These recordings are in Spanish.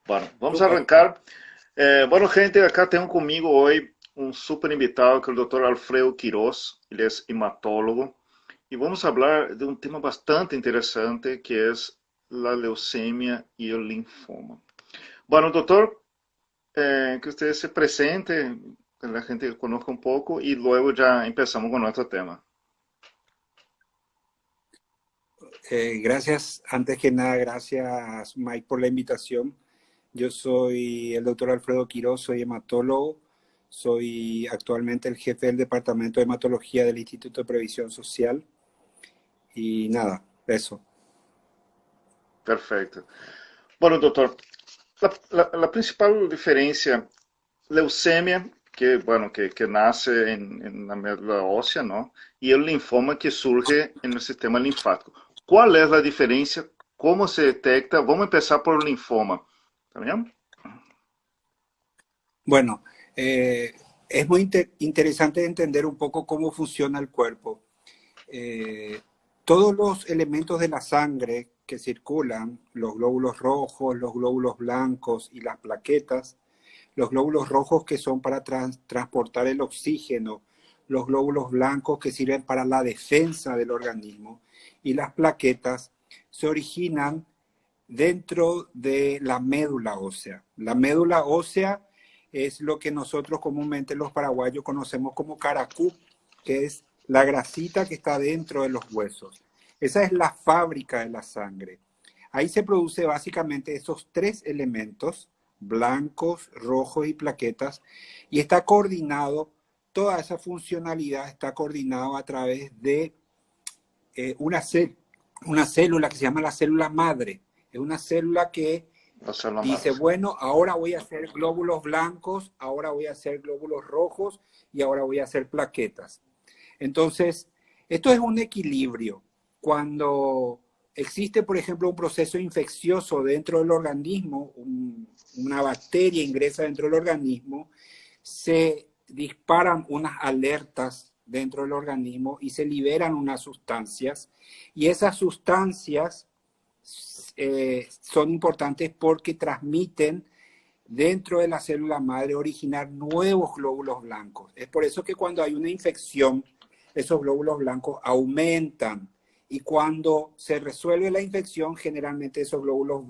Bueno, vamos a Súper. arrancar. Bueno, gente, acá tengo conmigo hoy un súper invitado que es el doctor Alfredo Quiroz. Él es hematólogo y vamos a hablar de un tema bastante interesante que es la leucemia y el linfoma. Bueno, doctor, que usted se presente, que la gente conozca un poco y luego ya empezamos con nuestro tema. Gracias, antes que nada, gracias Mike por la invitación. Yo soy el doctor Alfredo Quiroz, soy hematólogo, soy actualmente el jefe del Departamento de Hematología del Instituto de Previsión Social y nada, eso. Perfecto. Bueno, doctor, la principal diferencia, leucemia, que, bueno, que nace en la médula ósea, ¿no? Y el linfoma que surge en el sistema linfático. ¿Cuál es la diferencia? ¿Cómo se detecta? Vamos a empezar por el linfoma. ¿Está bien? Bueno, es muy interesante entender un poco cómo funciona el cuerpo. Eh, Todos los elementos de la sangre que circulan, los glóbulos rojos, los glóbulos blancos y las plaquetas, los glóbulos rojos que son para transportar el oxígeno, los glóbulos blancos que sirven para la defensa del organismo y las plaquetas se originan dentro de la médula ósea. La médula ósea es lo que nosotros comúnmente los paraguayos conocemos como caracú, que es la grasita que está dentro de los huesos. Esa es la fábrica de la sangre. Ahí se produce básicamente esos tres elementos, blancos, rojos y plaquetas, y está coordinado, toda esa funcionalidad está coordinado a través de una, una célula que se llama la célula madre. Es una célula que La célula dice, madre. bueno, ahora voy a hacer glóbulos blancos, ahora voy a hacer glóbulos rojos y ahora voy a hacer plaquetas. Entonces, esto es un equilibrio. Cuando existe, por ejemplo, un proceso infeccioso dentro del organismo, una bacteria ingresa dentro del organismo, se disparan unas alertas dentro del organismo y se liberan unas sustancias. Y esas sustancias son importantes porque transmiten dentro de la célula madre originar nuevos glóbulos blancos. Es por eso que cuando hay una infección, esos glóbulos blancos aumentan y cuando se resuelve la infección, generalmente esos glóbulos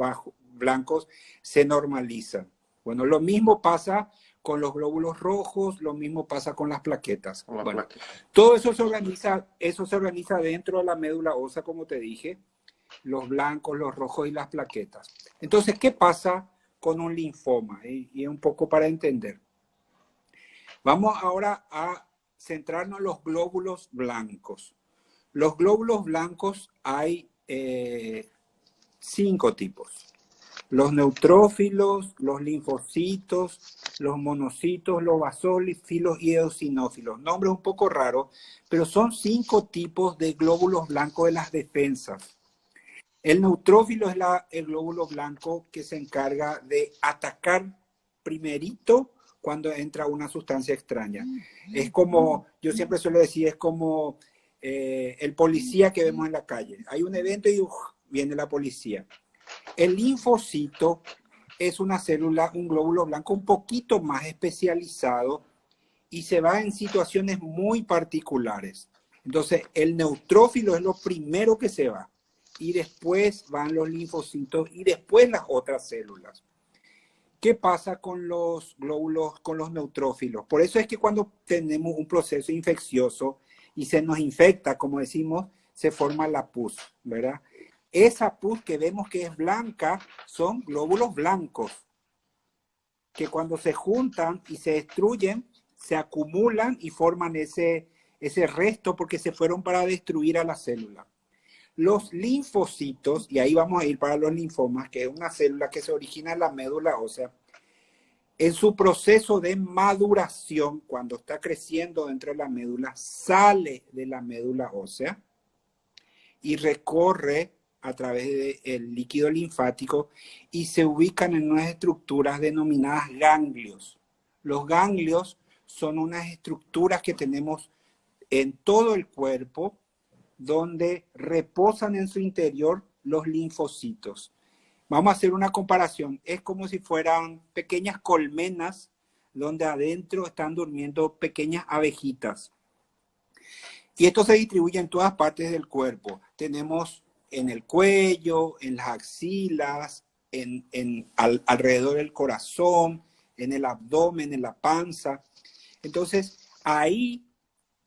blancos se normalizan. Bueno, lo mismo pasa con los glóbulos rojos, lo mismo pasa con las plaquetas. Con la Bueno, plaqueta. todo eso se organiza dentro de la médula ósea, como te dije, los blancos, los rojos y las plaquetas. Entonces, ¿qué pasa con un linfoma? Y un poco para entender. Vamos ahora a centrarnos en los glóbulos blancos. Los glóbulos blancos hay 5 tipos. Los neutrófilos, los linfocitos, los monocitos, los basófilos y eosinófilos. Nombres un poco raros, pero son 5 tipos de glóbulos blancos de las defensas. El neutrófilo es el glóbulo blanco que se encarga de atacar primerito cuando entra una sustancia extraña. Es como, yo siempre suelo decir, es como el policía que vemos en la calle. Hay un evento y viene la policía. El linfocito es una célula, un glóbulo blanco un poquito más especializado y se va en situaciones muy particulares. Entonces, el neutrófilo es lo primero que se va y después van los linfocitos y después las otras células. ¿Qué pasa con los glóbulos, con los neutrófilos? Por eso es que cuando tenemos un proceso infeccioso y se nos infecta, como decimos, se forma la pus, ¿verdad? Esa pus que vemos que es blanca son glóbulos blancos que cuando se juntan y se destruyen, se acumulan y forman ese resto porque se fueron para destruir a la célula. Los linfocitos, y ahí vamos a ir para los linfomas, que es una célula que se origina en la médula ósea, en su proceso de maduración, cuando está creciendo dentro de la médula, sale de la médula ósea y recorre a través del líquido linfático y se ubican en unas estructuras denominadas ganglios. Los ganglios son unas estructuras que tenemos en todo el cuerpo donde reposan en su interior los linfocitos. Vamos a hacer una comparación. Es como si fueran pequeñas colmenas donde adentro están durmiendo pequeñas abejitas. Y esto se distribuye en todas partes del cuerpo. Tenemos en el cuello, en las axilas, alrededor del corazón, en el abdomen, en la panza. Entonces, ahí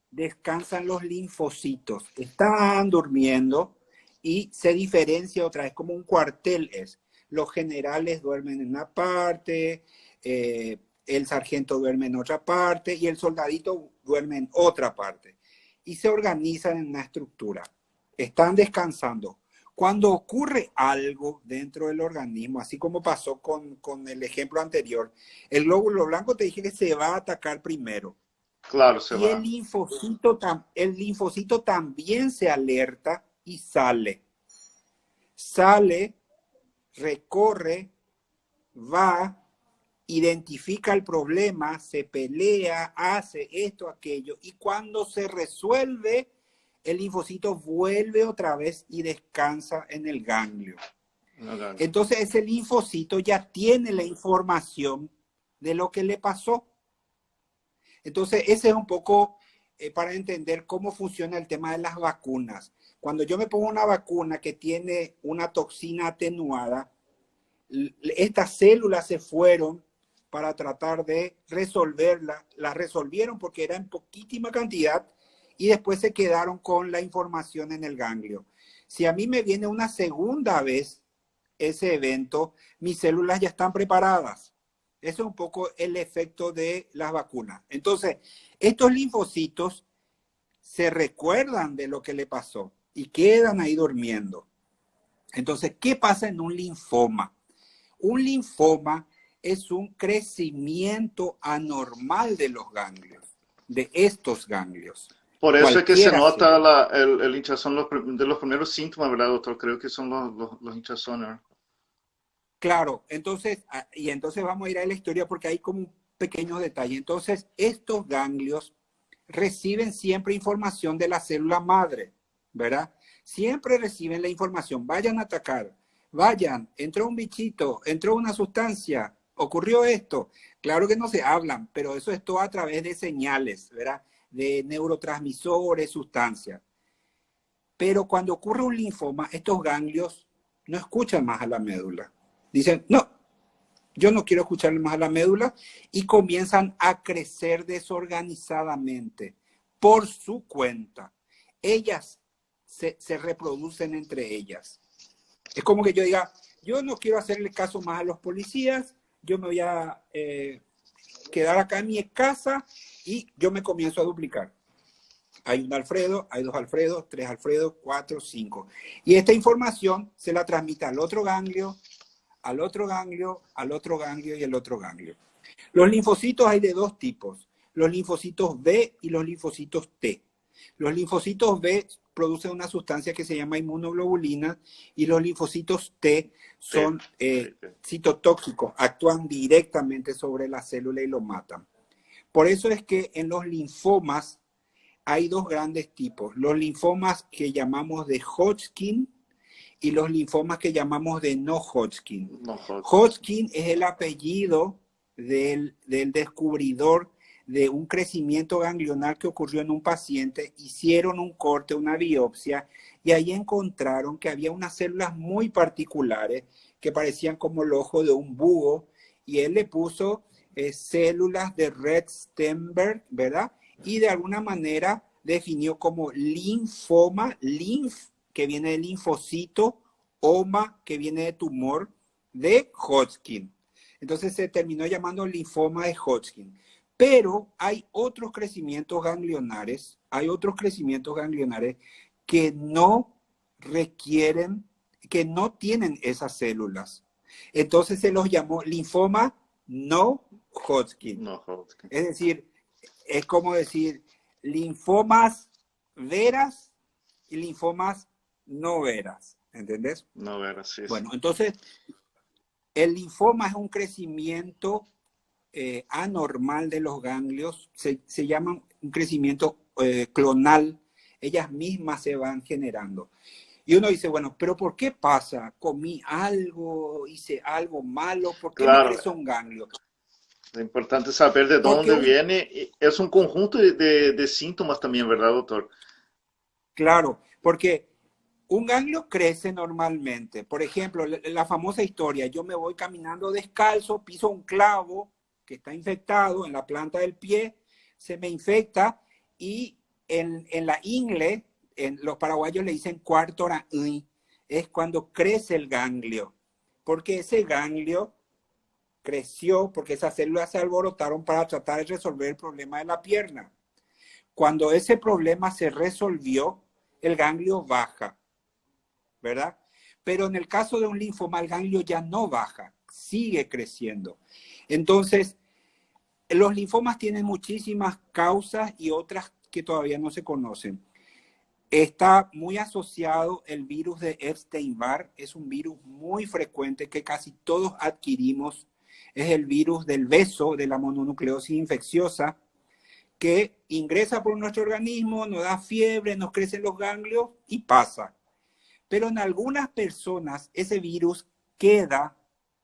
descansan los linfocitos. Están durmiendo y se diferencia otra vez, como un cuartel es. Los generales duermen en una parte, el sargento duerme en otra parte y el soldadito duerme en otra parte. Y se organizan en una estructura. Están descansando. Cuando ocurre algo dentro del organismo, así como pasó con el ejemplo anterior, el glóbulo blanco te dije que se va a atacar primero. Claro, se Y va. el linfocito también se alerta y sale. Sale, recorre, va, identifica el problema, se pelea, hace esto, aquello. Y cuando se resuelve, el linfocito vuelve otra vez y descansa en el ganglio. Okay. Entonces ese linfocito ya tiene la información de lo que le pasó. Entonces ese es un poco para entender cómo funciona el tema de las vacunas. Cuando yo me pongo una vacuna que tiene una toxina atenuada, estas células se fueron para tratar de resolverla. La resolvieron porque era en poquísima cantidad y después se quedaron con la información en el ganglio. Si a mí me viene una segunda vez ese evento, mis células ya están preparadas. Eso es un poco el efecto de las vacunas. Entonces, estos linfocitos se recuerdan de lo que le pasó y quedan ahí durmiendo. Entonces, ¿qué pasa en un linfoma? Un linfoma es un crecimiento anormal de los ganglios, de estos ganglios. Por eso es que se Cualquiera nota sea. el hinchazón de los primeros síntomas, ¿verdad, doctor? Creo que son los hinchazones, ¿verdad? Claro, entonces, y entonces vamos a ir a la historia porque hay como un pequeño detalle. Entonces, estos ganglios reciben siempre información de la célula madre, ¿verdad? Siempre reciben la información. Vayan a atacar, vayan, entró un bichito, entró una sustancia, ocurrió esto. Claro que no se hablan, pero eso es todo a través de señales, ¿verdad? De neurotransmisores, sustancias. Pero cuando ocurre un linfoma, estos ganglios no escuchan más a la médula. Dicen, no, yo no quiero escucharle más a la médula y comienzan a crecer desorganizadamente por su cuenta. Ellas se reproducen entre ellas. Es como que yo diga, yo no quiero hacerle caso más a los policías, yo me voy a quedar acá en mi casa y yo me comienzo a duplicar. Hay un Alfredo, hay dos Alfredos, tres Alfredos, cuatro, cinco. Y esta información se la transmite al otro ganglio, al otro ganglio, al otro ganglio y al otro ganglio. Los linfocitos hay de dos tipos, los linfocitos B y los linfocitos T. Los linfocitos B producen una sustancia que se llama inmunoglobulina y los linfocitos T son citotóxicos, actúan directamente sobre la célula y lo matan. Por eso es que en los linfomas hay dos grandes tipos, los linfomas que llamamos de Hodgkin y los linfomas que llamamos de no Hodgkin. No, Hodgkin es el apellido del descubridor de un crecimiento ganglionar que ocurrió en un paciente, hicieron un corte, una biopsia, y ahí encontraron que había unas células muy particulares que parecían como el ojo de un búho, y él le puso células de Red-Stenberg, ¿verdad? Y de alguna manera definió como linfoma, que viene de linfocito, oma, que viene de tumor, de Hodgkin. Entonces se terminó llamando linfoma de Hodgkin. Pero hay otros crecimientos ganglionares, que no requieren, que no tienen esas células. Entonces se los llamó linfoma no Hodgkin. no, Hodgkin. Es decir, es como decir linfomas veras y linfomas no veras, ¿entendés? No, veras, sí. Bueno, entonces el linfoma es un crecimiento anormal de los ganglios, se llama un crecimiento clonal, ellas mismas se van generando. Y uno dice, bueno, pero ¿por qué pasa? ¿Comí algo? ¿Hice algo malo? ¿Por qué me Claro, crece un ganglio? es importante saber de Porque dónde viene. Es un conjunto de síntomas también, ¿verdad, doctor? claro, porque un ganglio crece normalmente. Por ejemplo, la famosa historia, yo me voy caminando descalzo, piso un clavo que está infectado en la planta del pie, se me infecta y en la ingle, los paraguayos le dicen cuarto hora, es cuando crece el ganglio, porque ese ganglio creció porque esas células se alborotaron para tratar de resolver el problema de la pierna. Cuando ese problema se resolvió, el ganglio baja, ¿verdad? Pero en el caso de un linfoma, el ganglio ya no baja, sigue creciendo. Entonces, los linfomas tienen muchísimas causas y otras que todavía no se conocen. Está muy asociado el virus de Epstein-Barr, es un virus muy frecuente que casi todos adquirimos. Es el virus del beso, de la mononucleosis infecciosa, que ingresa por nuestro organismo, nos da fiebre, nos crecen los ganglios y pasa. Pero en algunas personas ese virus queda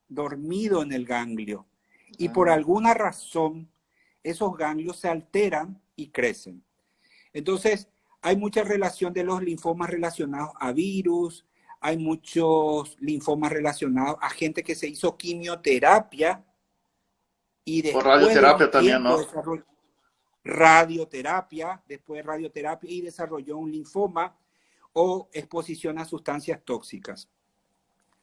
dormido en el ganglio y por Ah, alguna razón esos ganglios se alteran y crecen. Entonces, hay mucha relación de los linfomas relacionados a virus, hay muchos linfomas relacionados a gente que se hizo quimioterapia y o después de un radioterapia también, tiempo ¿no? desarrolló radioterapia, después de radioterapia y desarrolló un linfoma o exposición a sustancias tóxicas.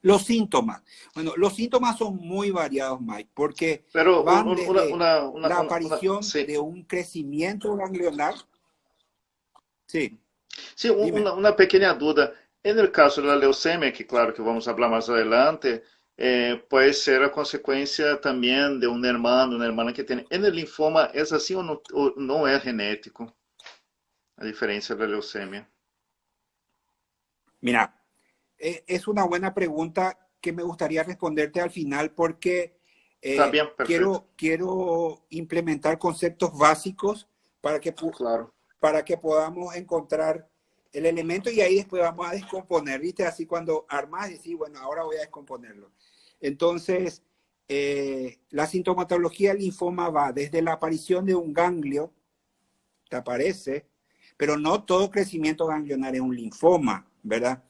Los síntomas. Bueno, los síntomas son muy variados, Mike, porque Pero van desde la aparición sí, de un crecimiento ganglionar. Sí, sí, dime. una pequeña duda. En el caso de la leucemia, que claro que vamos a hablar más adelante, puede ser a consecuencia también de un hermano, una hermana que tiene. En el linfoma, ¿es así o no es genético? A diferencia de la leucemia. Mira, es una buena pregunta que me gustaría responderte al final porque Está bien, perfecto. quiero implementar conceptos básicos para que, Claro. para que podamos encontrar el elemento y ahí después vamos a descomponer, ¿viste? Así cuando armas y decís, bueno, ahora voy a descomponerlo. Entonces, la sintomatología del linfoma va desde la aparición de un ganglio, te aparece, pero no todo crecimiento ganglionar es un linfoma, ¿verdad?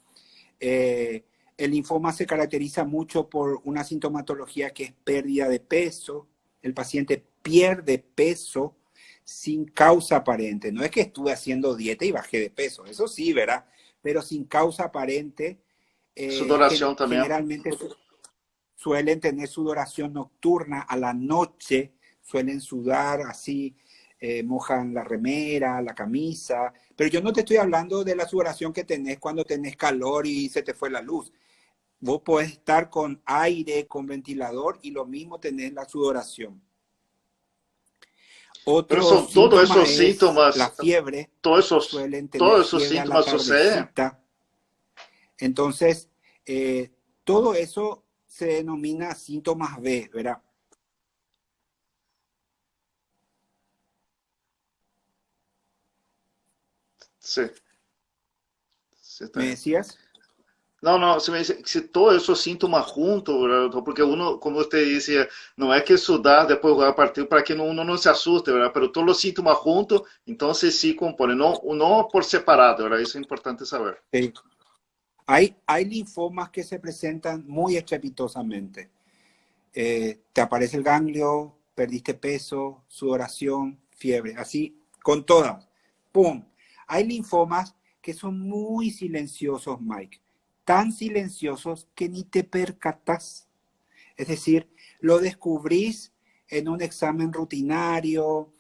Eh, el linfoma se caracteriza mucho por una sintomatología que es pérdida de peso. El paciente pierde peso sin causa aparente. No es que estuve haciendo dieta y bajé de peso, eso sí, ¿verdad? Pero sin causa aparente, Sudoración también. generalmente suelen tener sudoración nocturna a la noche, suelen sudar así, mojan la remera, la camisa, pero yo no te estoy hablando de la sudoración que tenés cuando tenés calor y se te fue la luz. Vos podés estar con aire, con ventilador y lo mismo tenés la sudoración. Pero Otro son todos síntoma esos es la síntomas, fiebre, suelen tener todos esos fiebre a la síntomas suceden. tardecita. Entonces, todo eso se denomina síntomas B, ¿verdad? Sí, sí, está ¿Me bien. decías? No, no, se me dice, si todos esos síntomas juntos, ¿verdad, doctor? Porque uno, como usted dice, no es que sudar después jugar partido para que uno no se asuste, ¿verdad? Pero todos los síntomas juntos, entonces sí componen, no, no por separado, ¿verdad? Eso es importante saber. Sí. Hay linfomas que se presentan muy estrepitosamente. Te aparece el ganglio, perdiste peso, sudoración, fiebre, así con todas. ¡Pum! Hay linfomas que son muy silenciosos, Mike. Tan silenciosos que ni te percatas. Es decir, lo descubrís en un examen rutinario,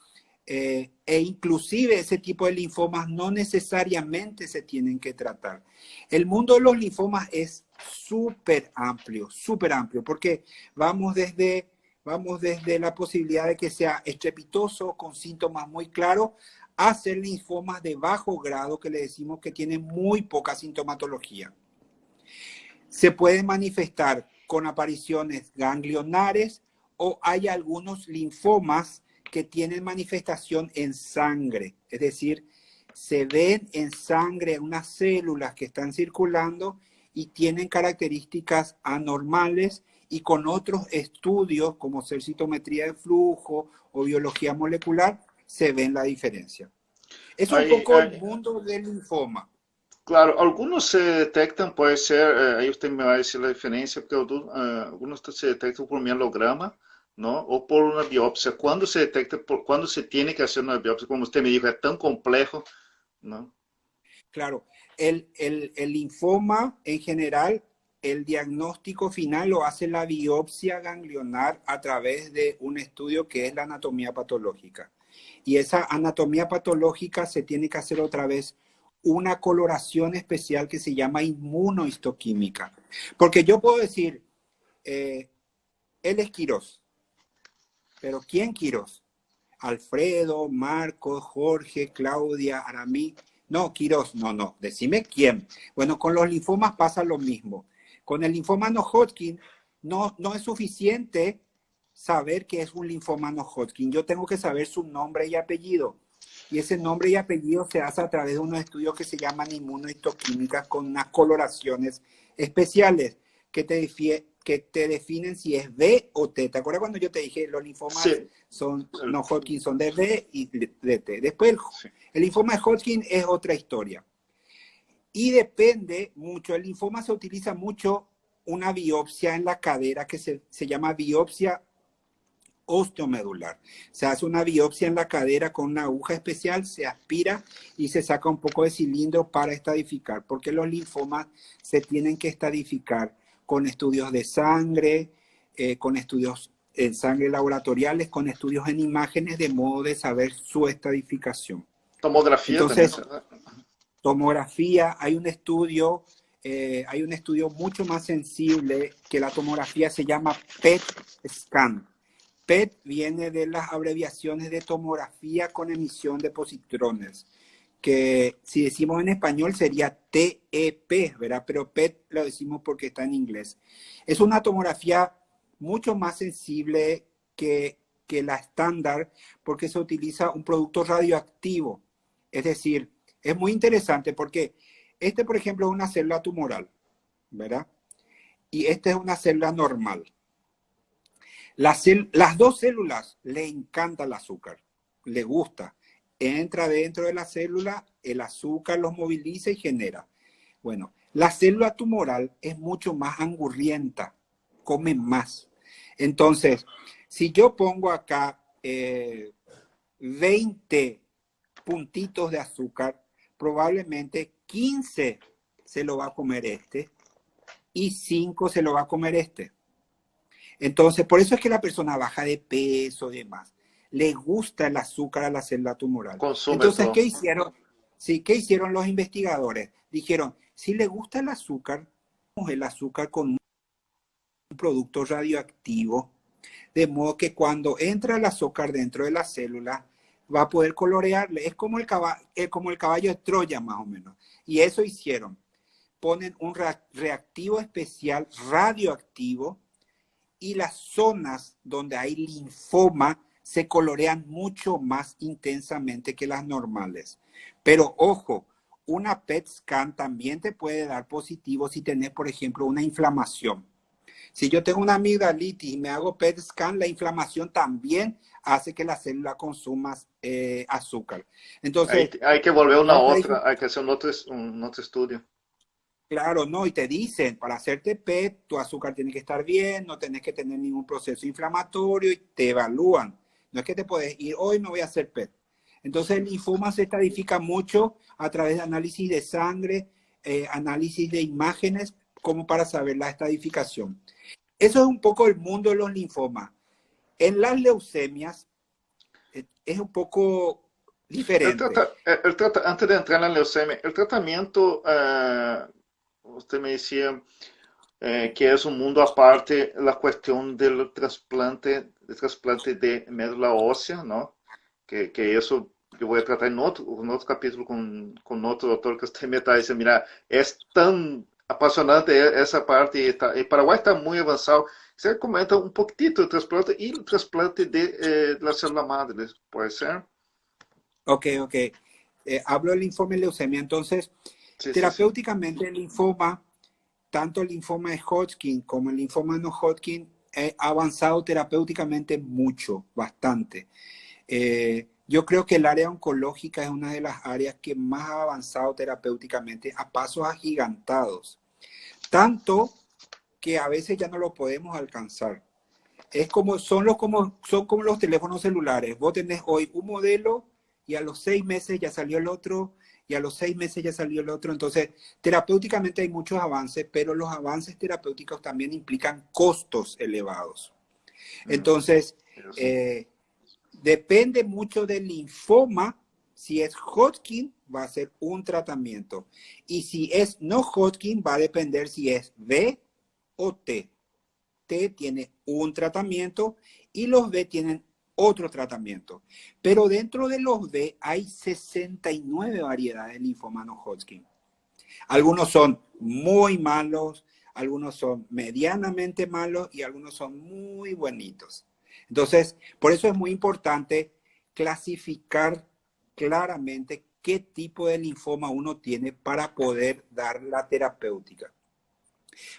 e inclusive ese tipo de linfomas no necesariamente se tienen que tratar. El mundo de los linfomas es súper amplio, porque vamos desde la posibilidad de que sea estrepitoso, con síntomas muy claros, a ser linfomas de bajo grado, que le decimos que tienen muy poca sintomatología. Se pueden manifestar con apariciones ganglionares o hay algunos linfomas que tienen manifestación en sangre, es decir, se ven en sangre unas células que están circulando y tienen características anormales, y con otros estudios como ser citometría de flujo o biología molecular se ven la diferencia. Eso es un Aí, poco el mundo del linfoma. claro, algunos se detectan, puede ser, ahí usted me va a decir la diferencia, porque algunos se detectan por mielograma, ¿no? O por una biopsia. ¿Cuándo se detecta, cuándo se tiene que hacer una biopsia? Como usted me dijo, es tan complejo, ¿no? Claro, el linfoma en general, el diagnóstico final lo hace la biopsia ganglionar a través de un estudio que es la anatomía patológica. Y esa anatomía patológica se tiene que hacer otra vez una coloración especial que se llama inmunohistoquímica. Porque yo puedo decir, él es Quirós, pero ¿quién Quirós? Alfredo, Marcos, Jorge, Claudia, Aramí. No, Quirós, no. Decime quién. Bueno, con los linfomas pasa lo mismo. Con el linfoma no Hodgkin no es suficiente saber que es un linfoma no Hodgkin. Yo tengo que saber su nombre y apellido. Y ese nombre y apellido se hace a través de unos estudios que se llaman inmunohistoquímicas con unas coloraciones especiales que te definen si es B o T. ¿Te acuerdas cuando yo te dije los linfomas Sí, son no Hodgkin, son de B y de T? Después sí. el linfoma de Hodgkin es otra historia. Y depende mucho, el linfoma se utiliza mucho una biopsia en la cadera que se llama biopsia osteomedular. Se hace una biopsia en la cadera con una aguja especial, se aspira y se saca un poco de cilindro para estadificar, porque los linfomas se tienen que estadificar con estudios de sangre, con estudios en sangre laboratoriales, con estudios en imágenes, de modo de saber su estadificación. Tomografía también, Entonces, ¿verdad? tomografía, hay un estudio mucho más sensible que la tomografía, se llama PET scan. PET viene de las abreviaciones de tomografía con emisión de positrones, que si decimos en español sería TEP, ¿verdad? Pero PET lo decimos porque está en inglés. Es una tomografía mucho más sensible que la estándar, porque se utiliza un producto radioactivo. Es decir, es muy interesante porque por ejemplo, es una célula tumoral, ¿verdad? Y esta es una célula normal. Las dos células le encanta el azúcar, le gusta. Entra dentro de la célula, el azúcar los moviliza y genera. Bueno, la célula tumoral es mucho más angurrienta, come más. Entonces, si yo pongo acá 20 puntitos de azúcar, probablemente 15 se lo va a comer y 5 se lo va a comer este. Entonces, por eso es que la persona baja de peso y demás. Le gusta el azúcar a la célula tumoral. Consume Entonces, todo. ¿qué hicieron? Sí, ¿qué hicieron los investigadores? Dijeron, si le gusta el azúcar con un producto radioactivo, de modo que cuando entra el azúcar dentro de la célula, va a poder colorearle. Es como como el caballo de Troya, más o menos. Y eso hicieron. Ponen un reactivo especial radioactivo, y las zonas donde hay linfoma se colorean mucho más intensamente que las normales. Pero ojo, una PET scan también te puede dar positivo si tenés, por ejemplo, una inflamación. Si yo tengo una amigdalitis y me hago PET scan, la inflamación también hace que la célula consuma azúcar. Ahí Entonces, hay que volver la una otra otra, hay que hacer un otro estudio. claro, no, y te dicen, para hacerte PET, tu azúcar tiene que estar bien, no tenés que tener ningún proceso inflamatorio y te evalúan. No es que te puedes ir, hoy me voy a hacer PET. Entonces el linfoma se estadifica mucho a través de análisis de sangre, análisis de imágenes, como para saber la estadificación. Eso es un poco el mundo de los linfomas. En las leucemias es un poco diferente. Antes de entrar en la leucemia, el tratamiento, usted me decía que es un mundo aparte la cuestión del trasplante de médula ósea, ¿no? Que eso yo voy a tratar en otro capítulo con otro doctor que usted me está diciendo, mira, es tan apasionante esa parte y Paraguay está muy avanzado. Você comenta un poquitito del trasplante y el trasplante de la célula madre, ¿puede ser? Ok. hablo del linfoma y leucemia. Entonces, Sí, sí, sí. terapéuticamente el linfoma, tanto el linfoma de Hodgkin como el linfoma no Hodgkin, ha avanzado terapéuticamente mucho, bastante. Yo creo que el área oncológica es una de las áreas que más ha avanzado terapéuticamente a pasos agigantados. Tanto que a veces ya no lo podemos alcanzar. Es como, son como los teléfonos celulares. Vos tenés hoy un modelo y a los 6 meses ya salió el otro y a los 6 meses ya salió el otro. Entonces, terapéuticamente hay muchos avances, pero los avances terapéuticos también implican costos elevados. Mm, Entonces, eso. eh, depende mucho del linfoma. Si es Hodgkin, va a ser un tratamiento. Y si es no Hodgkin, va a depender si es B o T. T tiene un tratamiento y los B tienen otro tratamiento. Pero dentro de los B hay 69 variedades de linfoma no Hodgkin. Algunos son muy malos, algunos son medianamente malos y algunos son muy bonitos. Entonces, por eso es muy importante clasificar claramente qué tipo de linfoma uno tiene para poder dar la terapéutica.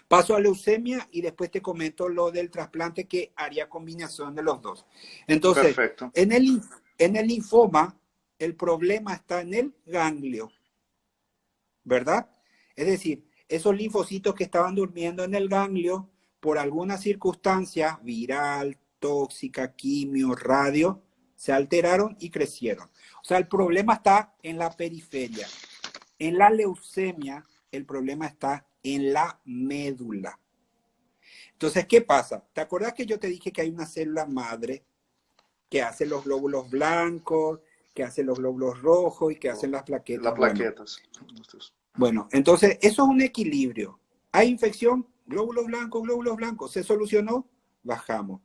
Paso a leucemia y después te comento lo del trasplante que haría combinación de los dos. Entonces, Perfecto. en el linfoma, el problema está en el ganglio, ¿verdad? Es decir, esos linfocitos que estaban durmiendo en el ganglio, por alguna circunstancia viral, tóxica, quimio, radio, se alteraron y crecieron. O sea, el problema está en la periferia. En la leucemia, el problema está en la médula. Entonces, ¿qué pasa? ¿Te acuerdas que yo te dije que hay una célula madre que hace los glóbulos blancos, que hace los glóbulos rojos y que hacen las Las plaquetas? plaquetas. Bueno, entonces eso es un equilibrio. Hay infección, glóbulos blancos, se solucionó, bajamos.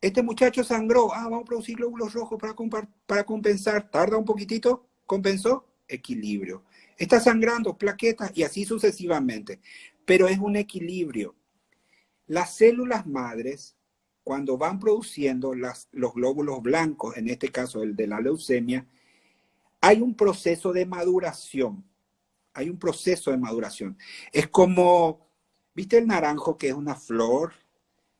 Este muchacho sangró, vamos a producir glóbulos rojos para compensar, tarda un poquitito, compensó, equilibrio. Está sangrando, plaquetas y así sucesivamente. Pero es un equilibrio. Las células madres, cuando van produciendo los glóbulos blancos, en este caso el de la leucemia, hay un proceso de maduración. Hay un proceso de maduración. Es como, ¿viste el naranjo que es una flor?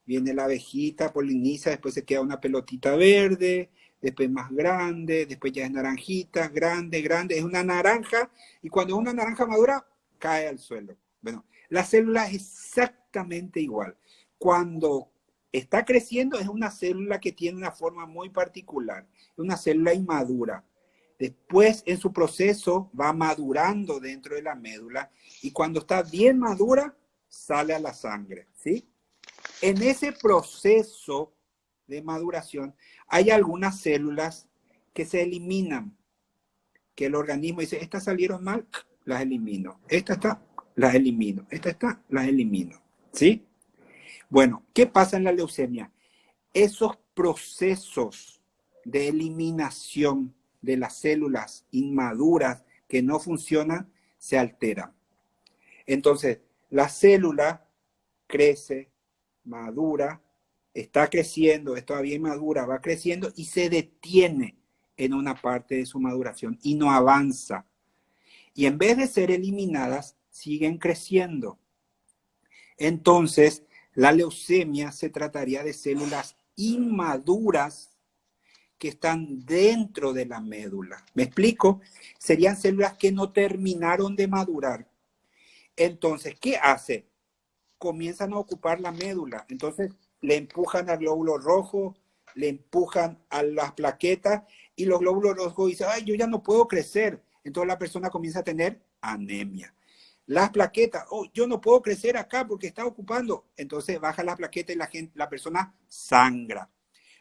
Viene la abejita, poliniza, después se queda una pelotita verde, después más grande, después ya es naranjita, grande, grande, es una naranja, y cuando es una naranja madura, cae al suelo. Bueno, la célula es exactamente igual. Cuando está creciendo, es una célula que tiene una forma muy particular, es una célula inmadura. Después, en su proceso, va madurando dentro de la médula, y cuando está bien madura, sale a la sangre, ¿sí? En ese proceso de maduración hay algunas células que se eliminan, que el organismo dice, estas salieron mal, las elimino. Esta está, las elimino. Esta está, las elimino. ¿Sí? Bueno, ¿qué pasa en la leucemia? Esos procesos de eliminación de las células inmaduras que no funcionan se alteran. Entonces, la célula crece, madura, está creciendo, es todavía inmadura, va creciendo y se detiene en una parte de su maduración y no avanza. Y en vez de ser eliminadas, siguen creciendo. Entonces, la leucemia se trataría de células inmaduras que están dentro de la médula. ¿Me explico? Serían células que no terminaron de madurar. Entonces, ¿qué hace? Comienzan a ocupar la médula. Entonces le empujan al glóbulo rojo, le empujan a las plaquetas y los glóbulos rojos dicen, ay, yo ya no puedo crecer. Entonces la persona comienza a tener anemia. Las plaquetas, oh, yo no puedo crecer acá porque está ocupando. Entonces baja la plaqueta y la persona sangra.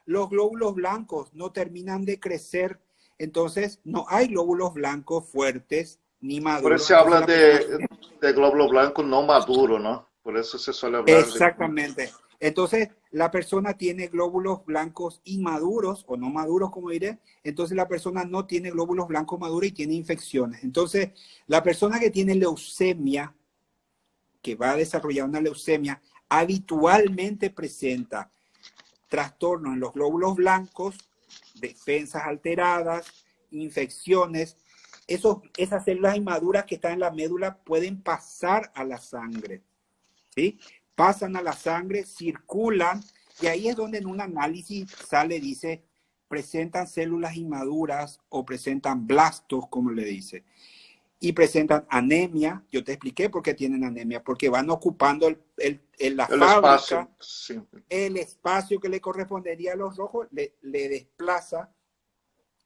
Los glóbulos blancos no terminan de crecer. Entonces no hay glóbulos blancos fuertes ni Por maduros. eso se Entonces habla la persona de glóbulo blanco no maduro, ¿no? Por eso se suele hablar de... exactamente. Entonces, la persona tiene glóbulos blancos inmaduros o no maduros, como diré. Entonces, la persona no tiene glóbulos blancos maduros y tiene infecciones. Entonces, la persona que tiene leucemia, que va a desarrollar una leucemia, habitualmente presenta trastornos en los glóbulos blancos, defensas alteradas, infecciones, esas células inmaduras que están en la médula pueden pasar a la sangre, ¿sí? Pasan a la sangre, circulan, y ahí es donde en un análisis sale, dice, presentan células inmaduras o presentan blastos, como le dice. Y presentan anemia. Yo te expliqué por qué tienen anemia, porque van ocupando la El espacio, fábrica, sí. el espacio que le correspondería a los rojos, le desplaza,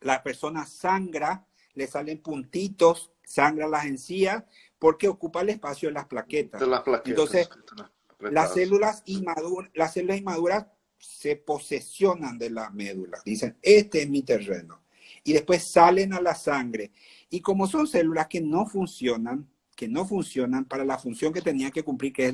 la persona sangra, le salen puntitos, sangra las encías, porque ocupa el espacio de las plaquetas. De las plaquetas Entonces, que están las apretadas. células inmaduras se posesionan de la médula. Dicen, este es mi terreno. Y después salen a la sangre. Y como son células que no funcionan para la función que tenían que cumplir, que es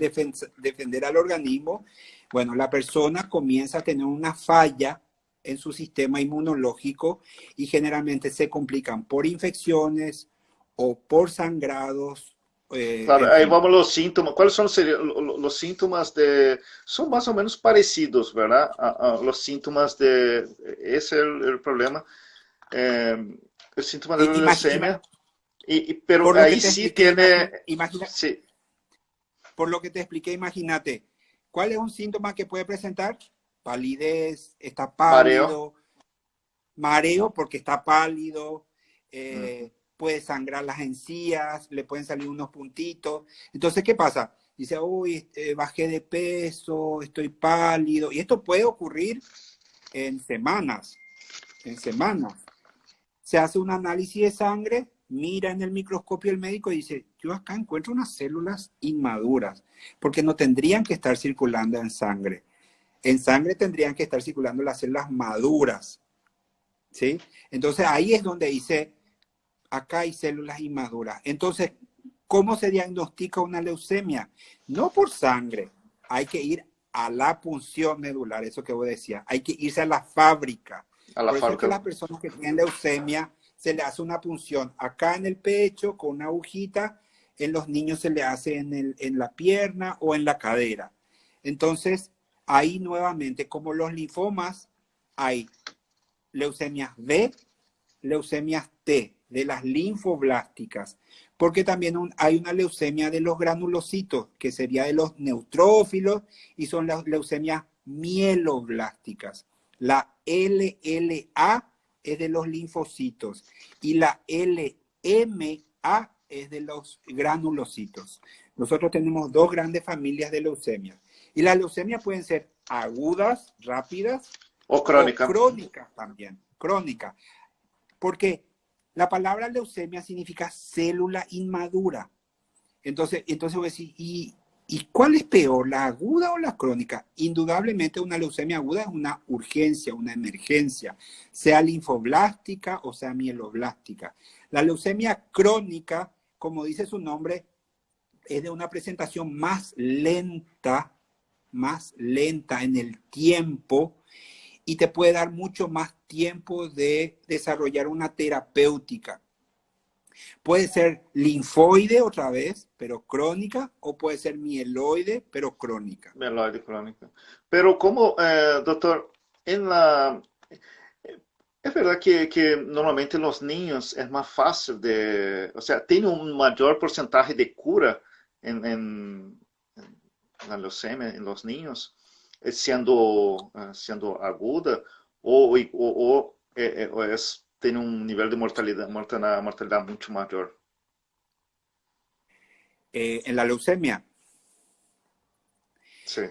defender al organismo, bueno, la persona comienza a tener una falla en su sistema inmunológico y generalmente se complican por infecciones o por sangrados. Claro, En aí fin. vamos los síntomas. ¿Cuáles son los síntomas de... Son más o menos parecidos, ¿verdad? Los síntomas de... Ese es el problema. El síntoma de la leucemia. Pero Por lo que ahí te sí expliqué, tiene... imagina, Sí, por lo que te expliqué, imagínate, ¿cuál es un síntoma que puede presentar? Palidez, está mareo. pálido, mareo porque está pálido, Ujú. puede sangrar las encías, le pueden salir unos puntitos. Entonces, ¿qué pasa? Dice, uy, bajé de peso, estoy pálido. Y esto puede ocurrir en semanas, en semanas. Se hace un análisis de sangre, mira en el microscopio el médico y dice, yo acá encuentro unas células inmaduras, porque no tendrían que estar circulando en sangre. En sangre tendrían que estar circulando las células maduras, ¿sí? Entonces ahí es donde dice, acá hay células inmaduras. Entonces, ¿cómo se diagnostica una leucemia? No por sangre, hay que ir a la punción medular, eso que vos decías, hay que irse a la fábrica. A la Por eso es que fábrica. las personas que tienen leucemia se le hace una punción acá en el pecho con una agujita, en los niños se le hace en la pierna o en la cadera. Entonces, ahí nuevamente, como los linfomas, hay leucemias B, leucemias T, de las linfoblásticas, porque también hay una leucemia de los granulocitos, que sería de los neutrófilos, y son las leucemias mieloblásticas. La LLA es de los linfocitos y la LMA es de los granulocitos. Nosotros tenemos dos grandes familias de leucemias. Y las leucemias pueden ser agudas, rápidas, O o crónica. crónicas también, crónicas. Porque la palabra leucemia significa célula inmadura. Entonces voy a decir, ¿y cuál es peor, la aguda o la crónica? Indudablemente una leucemia aguda es una urgencia, una emergencia, sea linfoblástica o sea mieloblástica. La leucemia crónica, como dice su nombre, es de una presentación más lenta en el tiempo, y te puede dar mucho más tiempo de desarrollar una terapéutica. Puede ser linfoide otra vez, pero crónica, o puede ser mieloide, pero crónica. Mieloide crónica. Pero como, doctor, en la... Es verdad que normalmente en los niños es más fácil de... O sea, tiene un mayor porcentaje de cura en la leucemia en los niños, siendo aguda, o tiene un nivel de mortalidad mucho mayor. En la leucemia, Sí,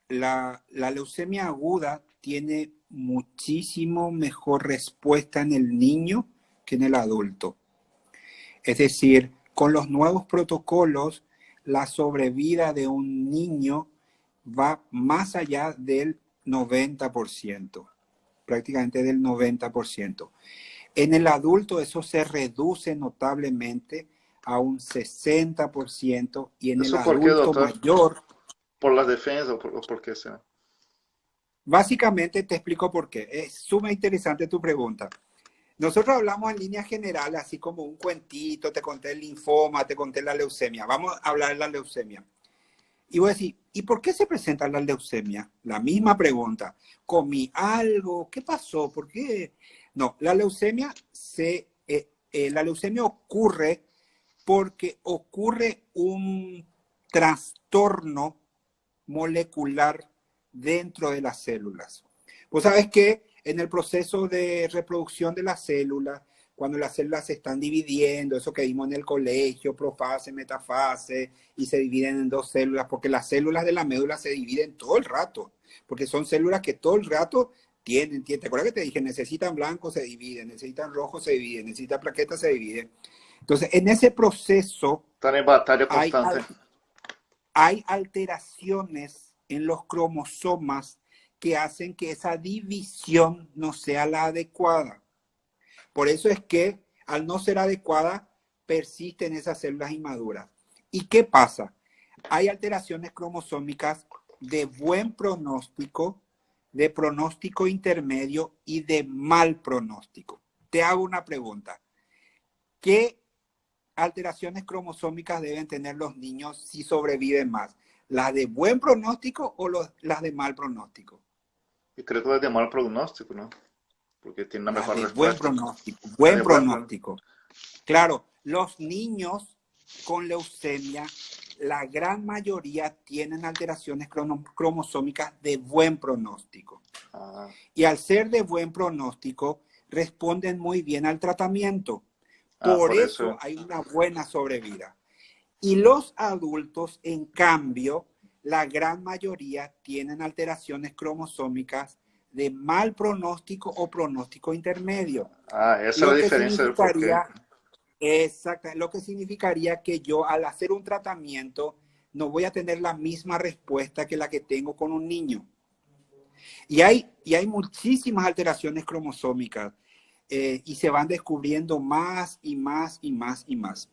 la leucemia aguda tiene muchísimo mejor respuesta en el niño que en el adulto. Es decir, con los nuevos protocolos, la sobrevida de un niño va más allá del 90%, prácticamente del 90%. En el adulto eso se reduce notablemente a un 60%, y en el ¿eso por qué, adulto doctor? mayor, ¿Por la defensa o por qué sea? básicamente te explico por qué. Es sumamente interesante tu pregunta. Nosotros hablamos en líneas generales, así como un cuentito, te conté el linfoma, te conté la leucemia. Vamos a hablar de la leucemia. Y voy a decir, ¿y por qué se presenta la leucemia? La misma pregunta. ¿Comí algo? ¿Qué pasó? ¿Por qué? No, la leucemia ocurre porque ocurre un trastorno molecular dentro de las células. Vos sabés que en el proceso de reproducción de las células, cuando las células se están dividiendo, eso que vimos en el colegio, profase, metafase, y se dividen en dos células, porque las células de la médula se dividen todo el rato, porque son células que todo el rato ¿te acuerdas que te dije? Necesitan blanco, se dividen, necesitan rojo, se dividen, necesitan plaquetas, se dividen. Entonces, en ese proceso Están en batalla hay, constante. hay alteraciones en los cromosomas que hacen que esa división no sea la adecuada. Por eso es que al no ser adecuada, persisten esas células inmaduras. ¿Y qué pasa? Hay alteraciones cromosómicas de buen pronóstico, de pronóstico intermedio y de mal pronóstico. Te hago una pregunta. ¿Qué alteraciones cromosómicas deben tener los niños si sobreviven más? ¿Las de buen pronóstico o las de mal pronóstico? Y creo que es de mal pronóstico, ¿no? Porque tiene una Las mejor de buen respuesta. pronóstico. La de Buen buen pronóstico. pronóstico. Claro, los niños con leucemia, la gran mayoría tienen alteraciones cromosómicas de buen pronóstico. Ah, Y al ser de buen pronóstico, responden muy bien al tratamiento. Por por eso eso. hay una buena sobrevida. Y los adultos, en cambio, la gran mayoría tienen alteraciones cromosómicas de mal pronóstico o pronóstico intermedio. Esa es la Lo que diferencia del por qué. significaría, lo que significaría que yo al hacer un tratamiento no voy a tener la misma respuesta que la que tengo con un niño. Y hay muchísimas alteraciones cromosómicas y se van descubriendo más y más y más y más.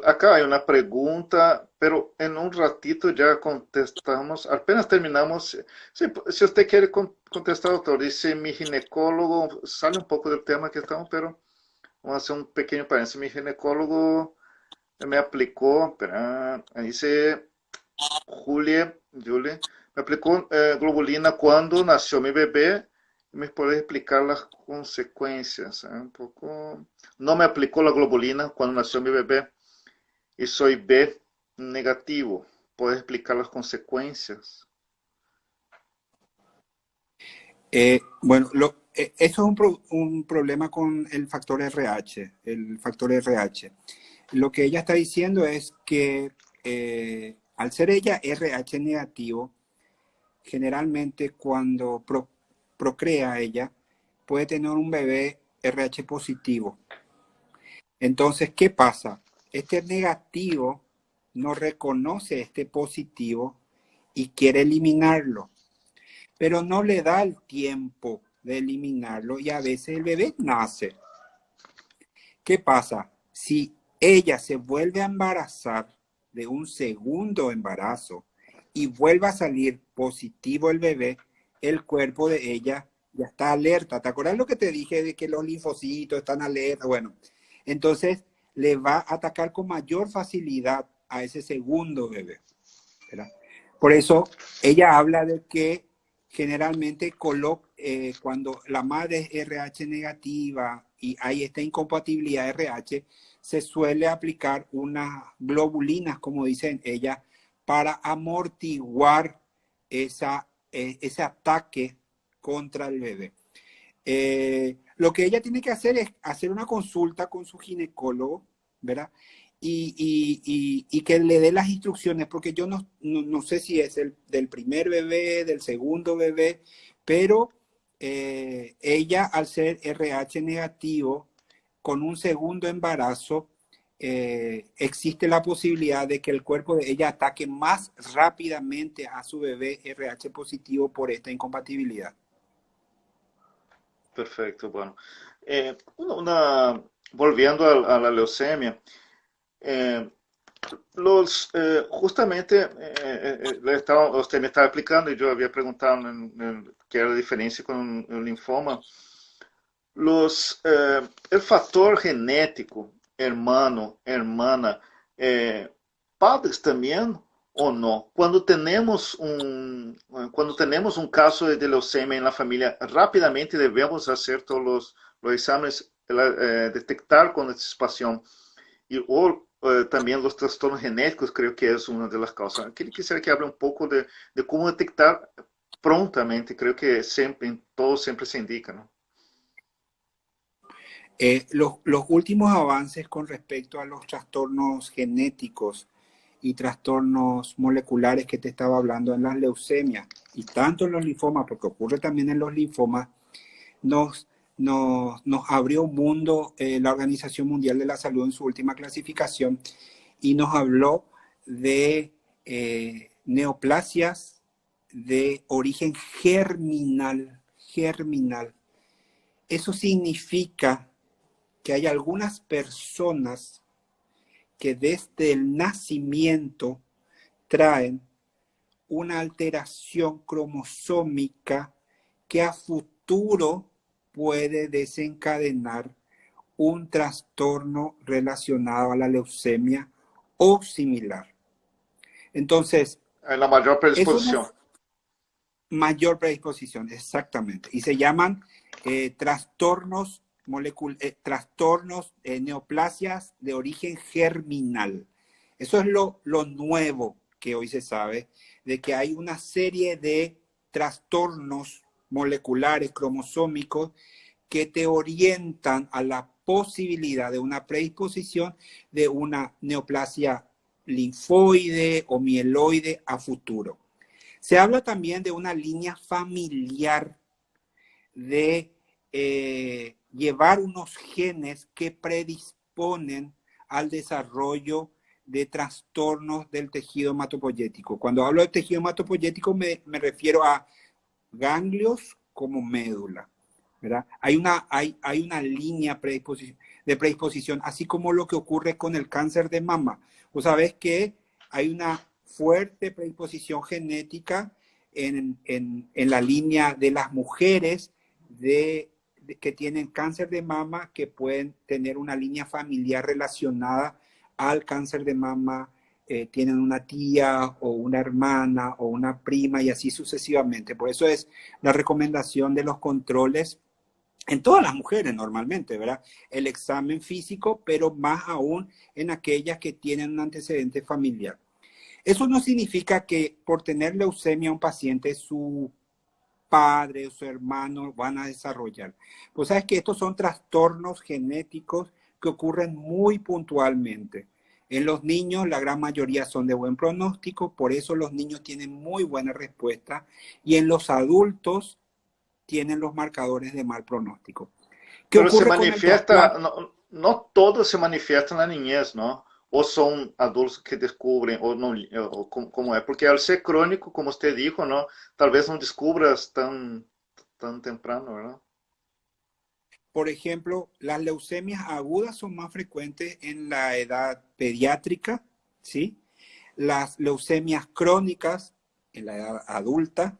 Acá hay una pregunta, pero en un ratito ya contestamos. Apenas terminamos. Si usted quiere contestar, doctor, dice mi ginecólogo, sale un poco del tema que estamos, pero vamos a hacer un pequeño paréntesis. Mi ginecólogo me aplicó, espera, dice Julie, me aplicó globulina cuando nació mi bebé. ¿Me puede explicar las consecuencias? Un poco. No me aplicó la globulina cuando nació mi bebé y soy B negativo. ¿Puede explicar las consecuencias? Bueno, eso es un problema con el factor RH, el factor RH. Lo que ella está diciendo es que al ser ella RH negativo, generalmente cuando procrea ella, puede tener un bebé RH positivo. Entonces, ¿qué pasa? Este negativo no reconoce este positivo y quiere eliminarlo, pero no le da el tiempo de eliminarlo y a veces el bebé nace. ¿Qué pasa? Si ella se vuelve a embarazar de un segundo embarazo y vuelve a salir positivo el bebé, el cuerpo de ella ya está alerta. ¿Te acuerdas lo que te dije de que los linfocitos están alerta? Bueno, entonces le va a atacar con mayor facilidad a ese segundo bebé, ¿verdad? Por eso ella habla de que generalmente cuando la madre es RH negativa y hay esta incompatibilidad de RH, se suele aplicar unas globulinas, como dicen ella, para amortiguar ese ataque contra el bebé. Lo que ella tiene que hacer es hacer una consulta con su ginecólogo, ¿verdad? Y que le dé las instrucciones, porque yo no sé si es el del primer bebé, del segundo bebé, pero ella al ser RH negativo, con un segundo embarazo, existe la posibilidad de que el cuerpo de ella ataque más rápidamente a su bebé RH positivo por esta incompatibilidad. Perfecto, bueno. Volviendo la leucemia, eh, justamente usted me estaba explicando y yo había preguntado qué era la diferencia con un linfoma. El factor genético, hermano, hermana, eh, padres también o no? Cuando tenemos un caso de leucemia en la familia, rápidamente debemos hacer todos los exámenes, detectar con anticipación. O también los trastornos genéticos creo que es una de las causas. Quisiera que hable un poco de cómo detectar prontamente. Creo que siempre, en todo siempre se indica, ¿no? Los últimos avances con respecto a los trastornos genéticos y trastornos moleculares que te estaba hablando en las leucemias y tanto en los linfomas, porque ocurre también en los linfomas, nos abrió un mundo la Organización Mundial de la Salud en su última clasificación y nos habló de neoplasias de origen germinal. Eso significa que hay algunas personas que desde el nacimiento traen una alteración cromosómica que a futuro puede desencadenar un trastorno relacionado a la leucemia o similar. Entonces, La mayor es predisposición. una mayor predisposición, exactamente. Y se llaman trastornos neoplasias de origen germinal. Eso es lo nuevo que hoy se sabe, de que hay una serie de trastornos moleculares, cromosómicos, que te orientan a la posibilidad de una predisposición de una neoplasia linfoide o mieloide a futuro. Se habla también de una línea familiar de llevar unos genes que predisponen al desarrollo de trastornos del tejido hematopoyético. Cuando hablo de tejido hematopoyético me refiero a ganglios como médula, ¿verdad? Hay una línea de predisposición, así como lo que ocurre con el cáncer de mama. Vos sabés que hay una fuerte predisposición genética en la línea de las mujeres que tienen cáncer de mama, que pueden tener una línea familiar relacionada al cáncer de mama, tienen una tía o una hermana o una prima y así sucesivamente. Por eso es la recomendación de los controles en todas las mujeres normalmente, ¿verdad? El examen físico, pero más aún en aquellas que tienen un antecedente familiar. Eso no significa que por tener leucemia un paciente, su padre o su hermano van a desarrollar. Pues sabes que estos son trastornos genéticos que ocurren muy puntualmente. En los niños, la gran mayoría son de buen pronóstico, por eso los niños tienen muy buena respuesta, y en los adultos tienen los marcadores de mal pronóstico. ¿Qué Pero se ocurre con el trasplante? manifiesta, no todo se manifiesta en la niñez, ¿no? O son adultos que descubren, o no, o como es. Porque al ser crónico, como usted dijo, ¿no? Tal vez no descubras tan temprano, ¿verdad? Por ejemplo, las leucemias agudas son más frecuentes en la edad pediátrica, ¿sí? Las leucemias crónicas en la edad adulta,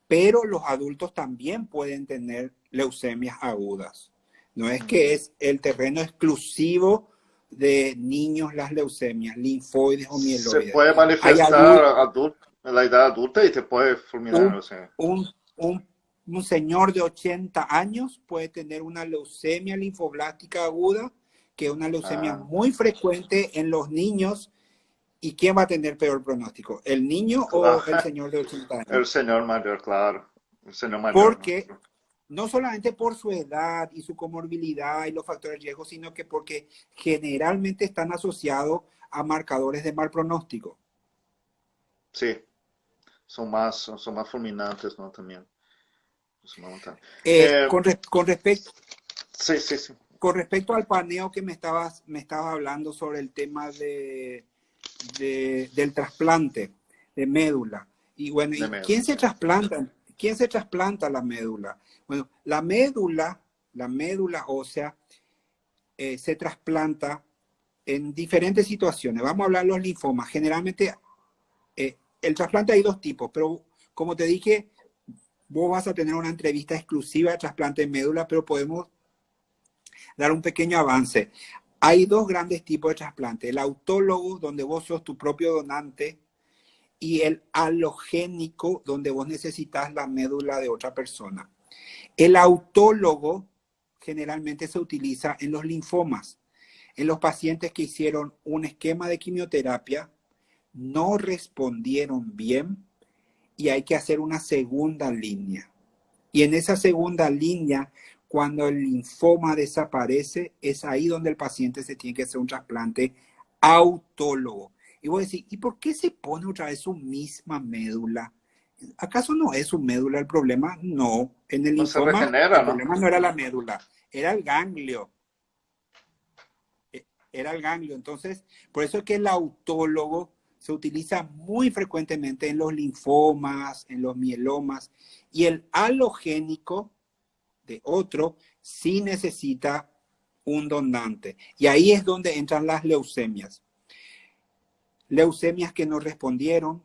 pero los adultos también pueden tener leucemias agudas. No es que es el terreno exclusivo de niños las leucemias, linfoides o Se mieloides. puede Hay manifestar en la edad adulta y te puede fulminar, o un, sea. un, un, un señor de 80 años puede tener una leucemia linfoblástica aguda, que es una leucemia Ah, muy frecuente en los niños. ¿Y quién va a tener peor pronóstico? ¿El niño claro. o el señor de 80 El años? señor mayor, claro. El señor mayor, ¿no? Porque no solamente por su edad y su comorbilidad y los factores de riesgo, sino que porque generalmente están asociados a marcadores de mal pronóstico. Sí, son más fulminantes, ¿no? También. Eh, Eh, con, re, con, respecto, sí, sí, sí. con respecto al paneo que me estabas hablando sobre el tema del trasplante de médula. Y bueno, De ¿y medio. quién se trasplanta? ¿Quién se trasplanta la médula? Bueno, la médula ósea se trasplanta en diferentes situaciones. Vamos a hablar de los linfomas. Generalmente, el trasplante hay dos tipos, pero como te dije, vos vas a tener una entrevista exclusiva de trasplante de médula, pero podemos dar un pequeño avance. Hay dos grandes tipos de trasplante. El autólogo, donde vos sos tu propio donante, y el alogénico, donde vos necesitas la médula de otra persona. El autólogo generalmente se utiliza en los linfomas, en los pacientes que hicieron un esquema de quimioterapia, no respondieron bien y hay que hacer una segunda línea. Y en esa segunda línea, cuando el linfoma desaparece, es ahí donde el paciente se tiene que hacer un trasplante autólogo. Y vos decís, ¿y por qué se pone otra vez su misma médula? ¿Acaso no es su médula el problema? No. En el No se linfoma, regenera, el ¿no? problema no era la médula, era el ganglio. Era el ganglio. Entonces, por eso es que el autólogo se utiliza muy frecuentemente en los linfomas, en los mielomas, y el alogénico de otro sí necesita un donante. Y ahí es donde entran las leucemias. Leucemias que no respondieron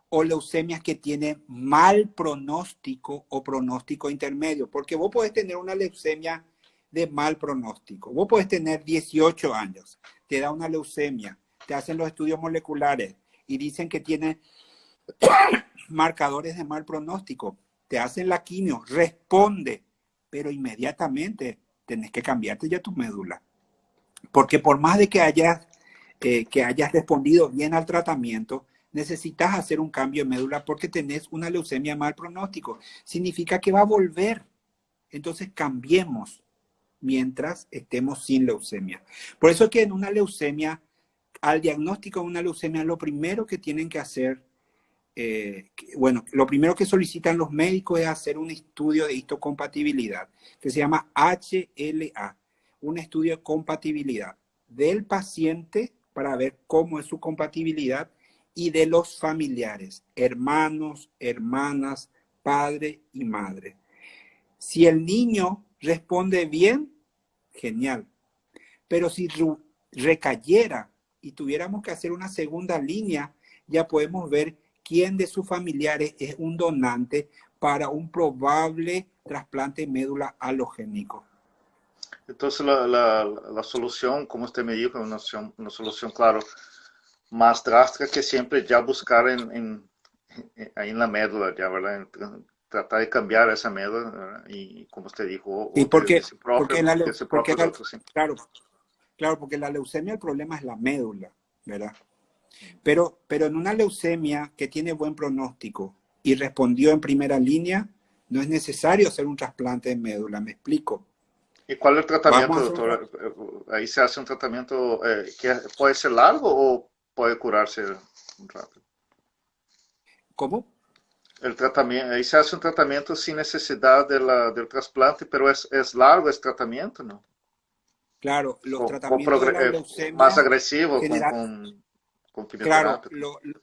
o leucemias que tienen mal pronóstico o pronóstico intermedio, porque vos podés tener una leucemia de mal pronóstico. Vos podés tener 18 años, te da una leucemia, te hacen los estudios moleculares y dicen que tiene marcadores de mal pronóstico, te hacen la quimio, responde, pero inmediatamente tenés que cambiarte ya tu médula. Porque por más de que hayas respondido bien al tratamiento, necesitas hacer un cambio de médula porque tenés una leucemia mal pronóstico. Significa que va a volver. Entonces cambiemos mientras estemos sin leucemia. Por eso es que en una leucemia, al diagnóstico de una leucemia, lo primero que tienen que hacer, lo primero que solicitan los médicos es hacer un estudio de histocompatibilidad, que se llama HLA, un estudio de compatibilidad del paciente para ver cómo es su compatibilidad y de los familiares, hermanos, hermanas, padre y madre. Si el niño responde bien, genial. Pero si recayera y tuviéramos que hacer una segunda línea, ya podemos ver quién de sus familiares es un donante para un probable trasplante de médula halogénico. Entonces la solución, como usted me dijo, es una solución, claro, más drástica que siempre ya buscar ahí en la médula, ya, ¿verdad? Tratar de cambiar esa médula, ¿verdad? Y como usted dijo, ¿Y o de su propio, de su propio porque otro, sí. claro, porque la leucemia el problema es la médula, ¿verdad? Pero en una leucemia que tiene buen pronóstico y respondió en primera línea, no es necesario hacer un trasplante de médula, me explico. ¿Y cuál es el Vamos tratamiento, a hacer doctor? Ahí se hace un tratamiento que puede ser largo o puede curarse rápido. ¿Cómo? El tratamiento, ahí se hace un tratamiento sin necesidad del trasplante, pero es largo ese tratamiento, ¿no? Claro, los O tratamientos de la más leucemia agresivo general, con claro, quimioterapia.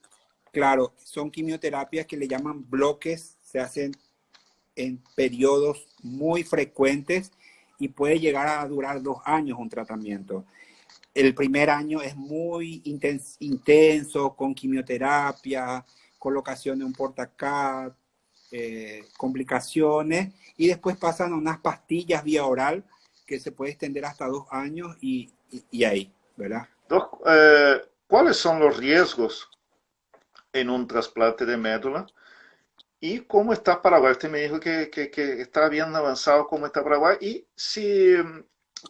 claro, son quimioterapias que le llaman bloques, se hacen en periodos muy frecuentes y puede llegar a durar 2 años un tratamiento. El primer año es muy intenso, con quimioterapia, colocación de un portacat, complicaciones, y después pasan a unas pastillas vía oral que se puede extender hasta 2 años y ahí, ¿verdad? Doc, ¿cuáles son los riesgos en un trasplante de médula? ¿Y cómo está Paraguay? Usted me dijo que está bien avanzado cómo está Paraguay. Y si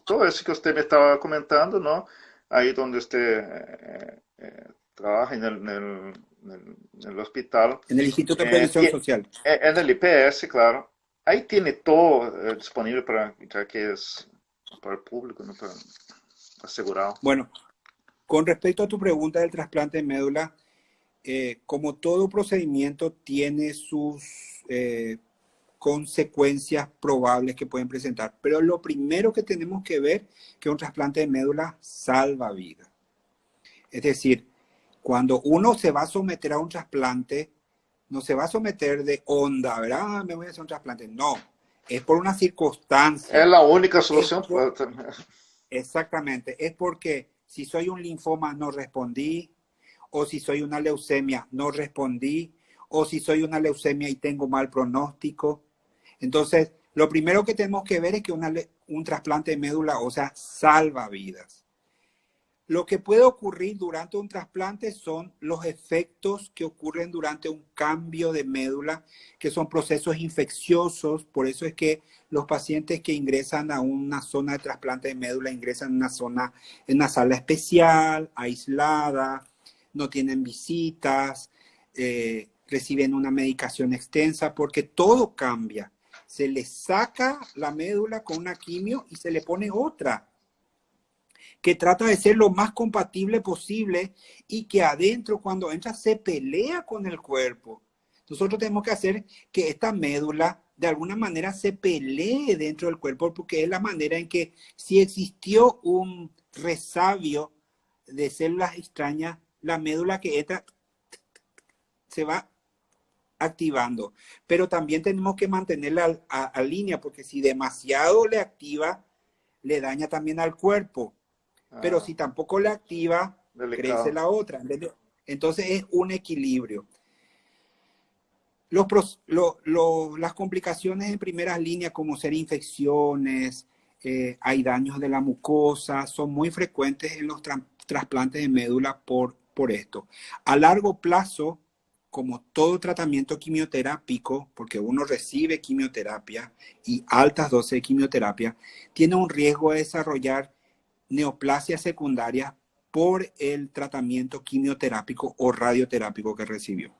todo eso que usted me estaba comentando, ¿no? Ahí donde usted trabaja en el hospital, En el Instituto de Previsión Social. en el IPS, claro, ahí tiene todo disponible para, ya que es para el público, ¿no? Para asegurado. Bueno, con respecto a tu pregunta del trasplante de médula, como todo procedimiento tiene sus consecuencias probables que pueden presentar, pero lo primero que tenemos que ver es que un trasplante de médula salva vida. Es decir, cuando uno se va a someter a un trasplante, no se va a someter de onda, ¿verdad? Ah, me voy a hacer un trasplante. No, es por una Es circunstancia. la única solución. Exactamente, es porque si soy un linfoma no respondí, o si soy una leucemia no respondí, o si soy una leucemia y tengo mal pronóstico. Entonces, lo primero que tenemos que ver es que un trasplante de médula ósea salva vidas. Lo que puede ocurrir durante un trasplante son los efectos que ocurren durante un cambio de médula, que son procesos infecciosos. Por eso es que los pacientes que ingresan a una zona de trasplante de médula ingresan en una zona, en una sala especial, aislada, no tienen visitas, reciben una medicación extensa, porque todo cambia. Se les saca la médula con una quimio y se le pone otra que trata de ser lo más compatible posible y que adentro, cuando entra, se pelea con el cuerpo. Nosotros tenemos que hacer que esta médula de alguna manera se pelee dentro del cuerpo, porque es la manera en que, si existió un resabio de células extrañas, la médula que entra se va activando. Pero también tenemos que mantenerla a línea, porque si demasiado le activa, le daña también al cuerpo. Pero Ah, si tampoco la activa, crece delicado. la otra. Entonces es un equilibrio. Las complicaciones en primeras líneas, como ser infecciones, hay daños de la mucosa, son muy frecuentes en los trasplantes de médula por esto. A largo plazo, como todo tratamiento quimioterápico, porque uno recibe quimioterapia y altas dosis de quimioterapia, tiene un riesgo de desarrollar neoplasia secundaria por el tratamiento quimioterápico o radioterápico que recibió.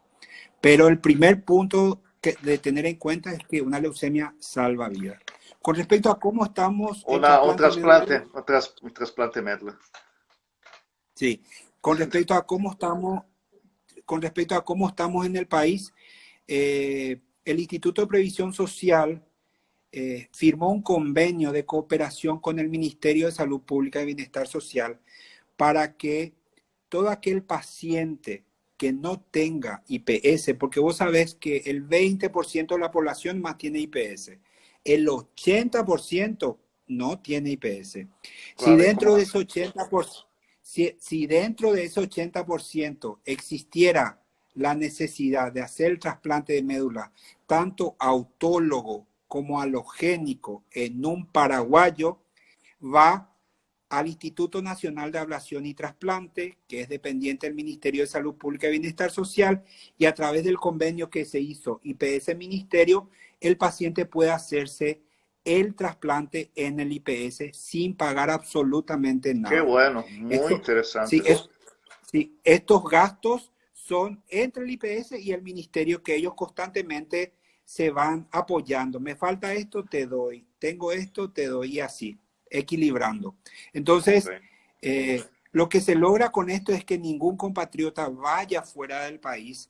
Pero el primer punto de tener en cuenta es que una leucemia salva vidas. Con respecto a cómo estamos en Un trasplante trasplante, medular, un trasplante médula. sí. Con respecto a cómo estamos, con respecto a cómo estamos en el país, el Instituto de Previsión Social firmó un convenio de cooperación con el Ministerio de Salud Pública y Bienestar Social para que todo aquel paciente que no tenga IPS, porque vos sabés que el 20% de la población más tiene IPS, el 80% no tiene IPS. Si Claro, ¿y cómo dentro de hace? ese 80%, si dentro de ese 80% existiera la necesidad de hacer el trasplante de médula, tanto autólogo como halogénico en un paraguayo, va al Instituto Nacional de Ablación y Trasplante, que es dependiente del Ministerio de Salud Pública y Bienestar Social, y a través del convenio que se hizo IPS Ministerio, el paciente puede hacerse el trasplante en el IPS sin pagar absolutamente Qué nada. bueno, muy Esto, sí, interesante. sí, estos gastos son entre el IPS y el ministerio, que ellos constantemente se van apoyando. Me falta esto, te doy. Tengo esto, te doy, y así, equilibrando. Ok. Entonces, lo que se logra con esto es que ningún compatriota vaya fuera del país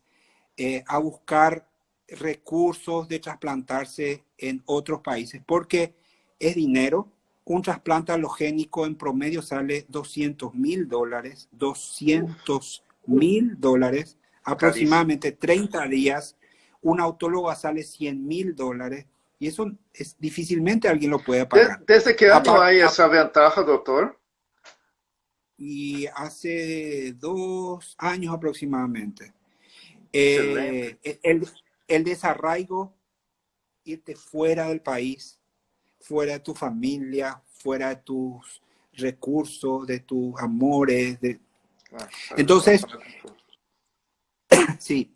a buscar recursos de trasplantarse en otros países, porque es dinero. Un trasplante halogénico en promedio sale $200,000, $200,000, Carísimo. aproximadamente 30 días. Un autólogo sale $100,000 y eso es, difícilmente alguien lo puede pagar. ¿Desde qué año Aparte, hay esa ventaja, doctor? y hace 2 años aproximadamente. Excelente. El desarraigo, irte fuera del país, fuera de tu familia, fuera de tus recursos, de tus amores. Ah, Entonces, absolutamente todo. sí,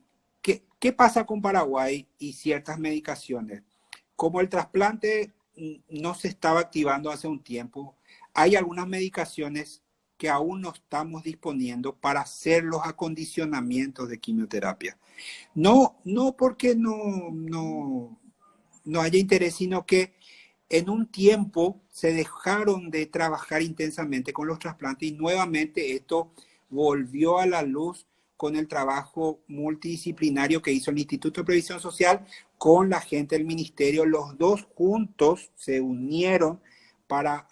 ¿qué pasa con Paraguay y ciertas medicaciones? Como el trasplante no se estaba activando hace un tiempo, hay algunas medicaciones que aún no estamos disponiendo para hacer los acondicionamientos de quimioterapia. No, no porque no haya interés, sino que en un tiempo se dejaron de trabajar intensamente con los trasplantes y nuevamente esto volvió a la luz con el trabajo multidisciplinario que hizo el Instituto de Previsión Social con la gente del ministerio. Los dos juntos se unieron para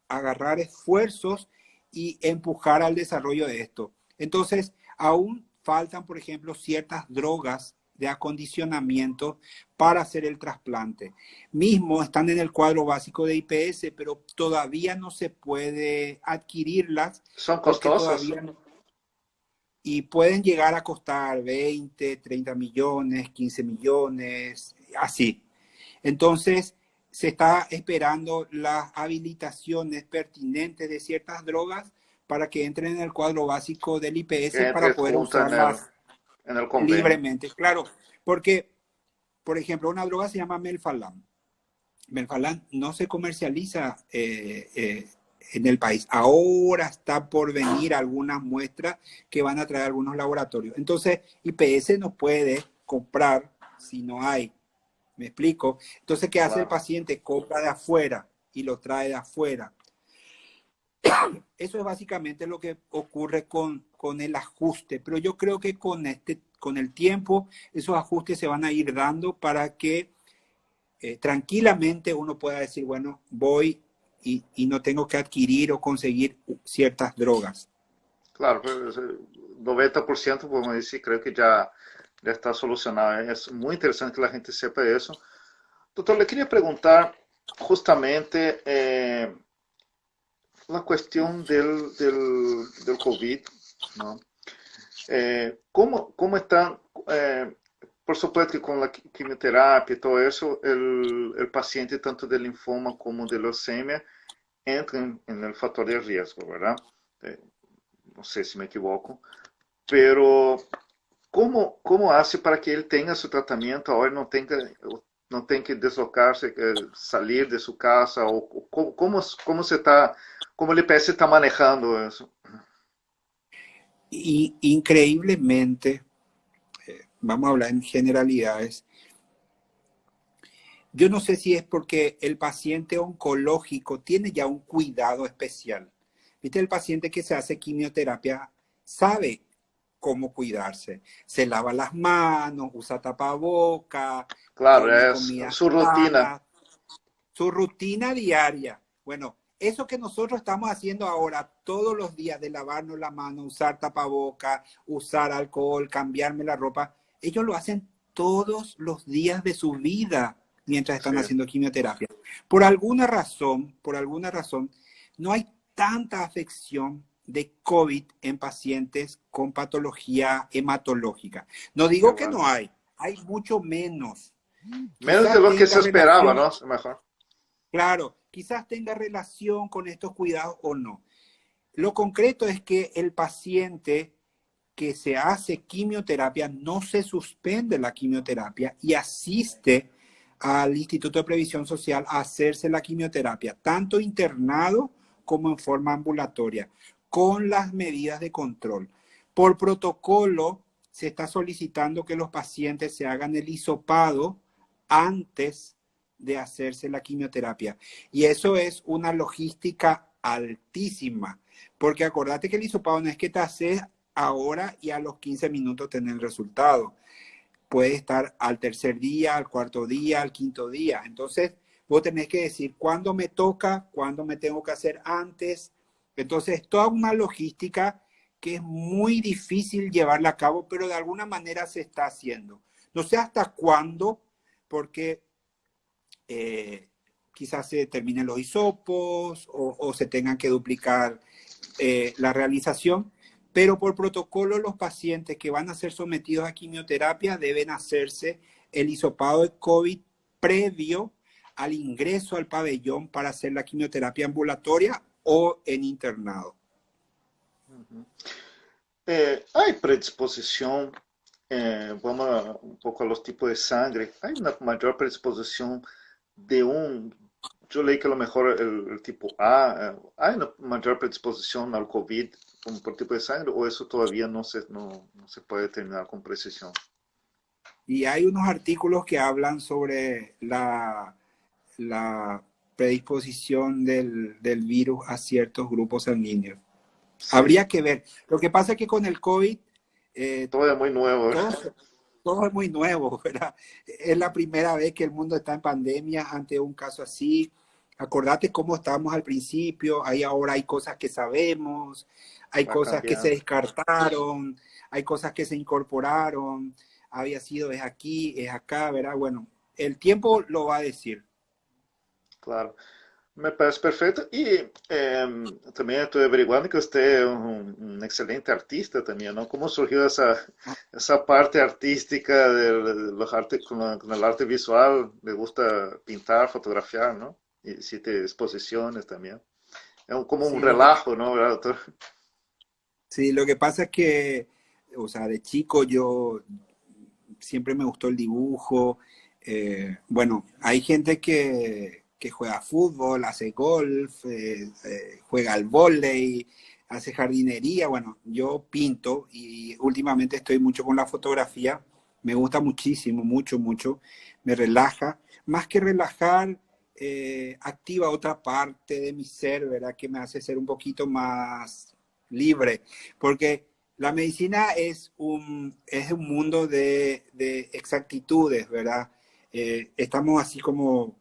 agarrar esfuerzos y empujar al desarrollo de esto. Entonces, aún faltan, por ejemplo, ciertas drogas de acondicionamiento para hacer el trasplante. Mismo están en el cuadro básico de IPS, pero todavía no se puede adquirirlas Son porque costosas. todavía no. Y pueden llegar a costar 20, 30 millones, 15 millones, así. Entonces, se está esperando las habilitaciones pertinentes de ciertas drogas para que entren en el cuadro básico del IPS Que para entre poder junto usarlas en el convenio. libremente. Claro, porque, por ejemplo, una droga se llama Melphalan. Melphalan no se comercializa en el país. Ahora está por venir algunas muestras que van a traer algunos laboratorios. Entonces, IPS no puede comprar si no hay. ¿Me explico? Entonces, ¿qué hace el Claro, paciente? Compra de afuera y lo trae de afuera. Eso es básicamente lo que ocurre con el ajuste, pero yo creo que con el tiempo esos ajustes se van a ir dando para que tranquilamente uno pueda decir, bueno, voy y no tengo que adquirir o conseguir ciertas drogas. claro, pues, 90% podemos decir, creo que ya está solucionado. Es muy interesante que la gente sepa eso. Doctor, le quería preguntar justamente la cuestión del COVID, ¿no? ¿Cómo están? Por supuesto que con la quimioterapia y todo eso, el paciente tanto de linfoma como de leucemia entran en el factor de riesgo, ¿verdad? Eh, no sé si me equivoco, pero ¿cómo hace para que él tenga su tratamiento ahora no tenga que deslocarse, salir de su casa? ¿O cómo se está, cómo el IPS está manejando eso? Y increíblemente, vamos a hablar en generalidades, yo no sé si es porque el paciente oncológico tiene ya un cuidado especial. ¿Viste? El paciente que se hace quimioterapia sabe cómo cuidarse. Se lava las manos, usa tapaboca, Claro, come es comida su rutina. sana, su rutina diaria. Bueno, eso que nosotros estamos haciendo ahora todos los días de lavarnos la mano, usar tapaboca, usar alcohol, cambiarme la ropa, ellos lo hacen todos los días de su vida mientras Sí, están haciendo quimioterapia. Por alguna razón, no hay tanta afección de COVID en pacientes con patología hematológica. No qué digo que bueno. no hay mucho menos. Menos de Quizás lo que se tenga esperaba, relación, ¿no? Mejor. claro, quizás tenga relación con estos cuidados o no. Lo concreto es que el paciente que se hace quimioterapia no se suspende la quimioterapia y asiste al Instituto de Previsión Social a hacerse la quimioterapia, tanto internado como en forma ambulatoria, con las medidas de control. Por protocolo, se está solicitando que los pacientes se hagan el hisopado antes de hacerse la quimioterapia. Y eso es una logística altísima, porque acordate que el hisopado no es que te haces ahora y a los 15 minutos tener el resultado. Puede estar al tercer día, al cuarto día, al quinto día. Entonces, vos tenés que decir cuándo me toca, cuándo me tengo que hacer antes. Entonces, toda una logística que es muy difícil llevarla a cabo, pero de alguna manera se está haciendo. No sé hasta cuándo, porque quizás se terminen los hisopos o se tengan que duplicar la realización, pero por protocolo los pacientes que van a ser sometidos a quimioterapia deben hacerse el hisopado de COVID previo al ingreso al pabellón para hacer la quimioterapia ambulatoria o en internado. ¿Hay predisposición, vamos un poco a los tipos de sangre, hay una mayor predisposición de yo leí que a lo mejor el tipo A, hay una mayor predisposición al COVID como por tipo de sangre o eso todavía no se puede determinar con precisión? Y hay unos artículos que hablan sobre la predisposición del virus a ciertos grupos sanguíneos. Sí, Habría que ver. Lo que pasa es que con el COVID eh, todo es muy nuevo, ¿verdad? todo, todo es muy nuevo, ¿verdad? Es la primera vez que el mundo está en pandemia ante un caso así. Acordate cómo estábamos al principio, ahí ahora hay cosas que sabemos, hay Va cosas que se cambiando, descartaron, hay cosas que se incorporaron, había sido, es aquí, es acá, ¿verdad? Bueno, el tiempo lo va a decir. claro. Me parece perfecto. Y también estoy averiguando que usted es un excelente artista también, ¿no? ¿Cómo surgió esa parte artística de los artes con el arte visual? ¿Le gusta pintar, fotografiar, ¿no? Y hiciste exposiciones también. Es como un Sí, lo que relajo, ¿no? ¿Verdad, doctor? Sí, lo que pasa es que, o sea, de chico yo siempre me gustó el dibujo. Bueno, hay gente que juega fútbol, hace golf, juega al vóley, hace jardinería. Bueno, yo pinto y últimamente estoy mucho con la fotografía. Me gusta muchísimo, mucho, mucho. Me relaja. Más que relajar, activa otra parte de mi ser, ¿verdad? Que me hace ser un poquito más libre. Porque la medicina es un mundo de exactitudes, ¿verdad? Estamos así como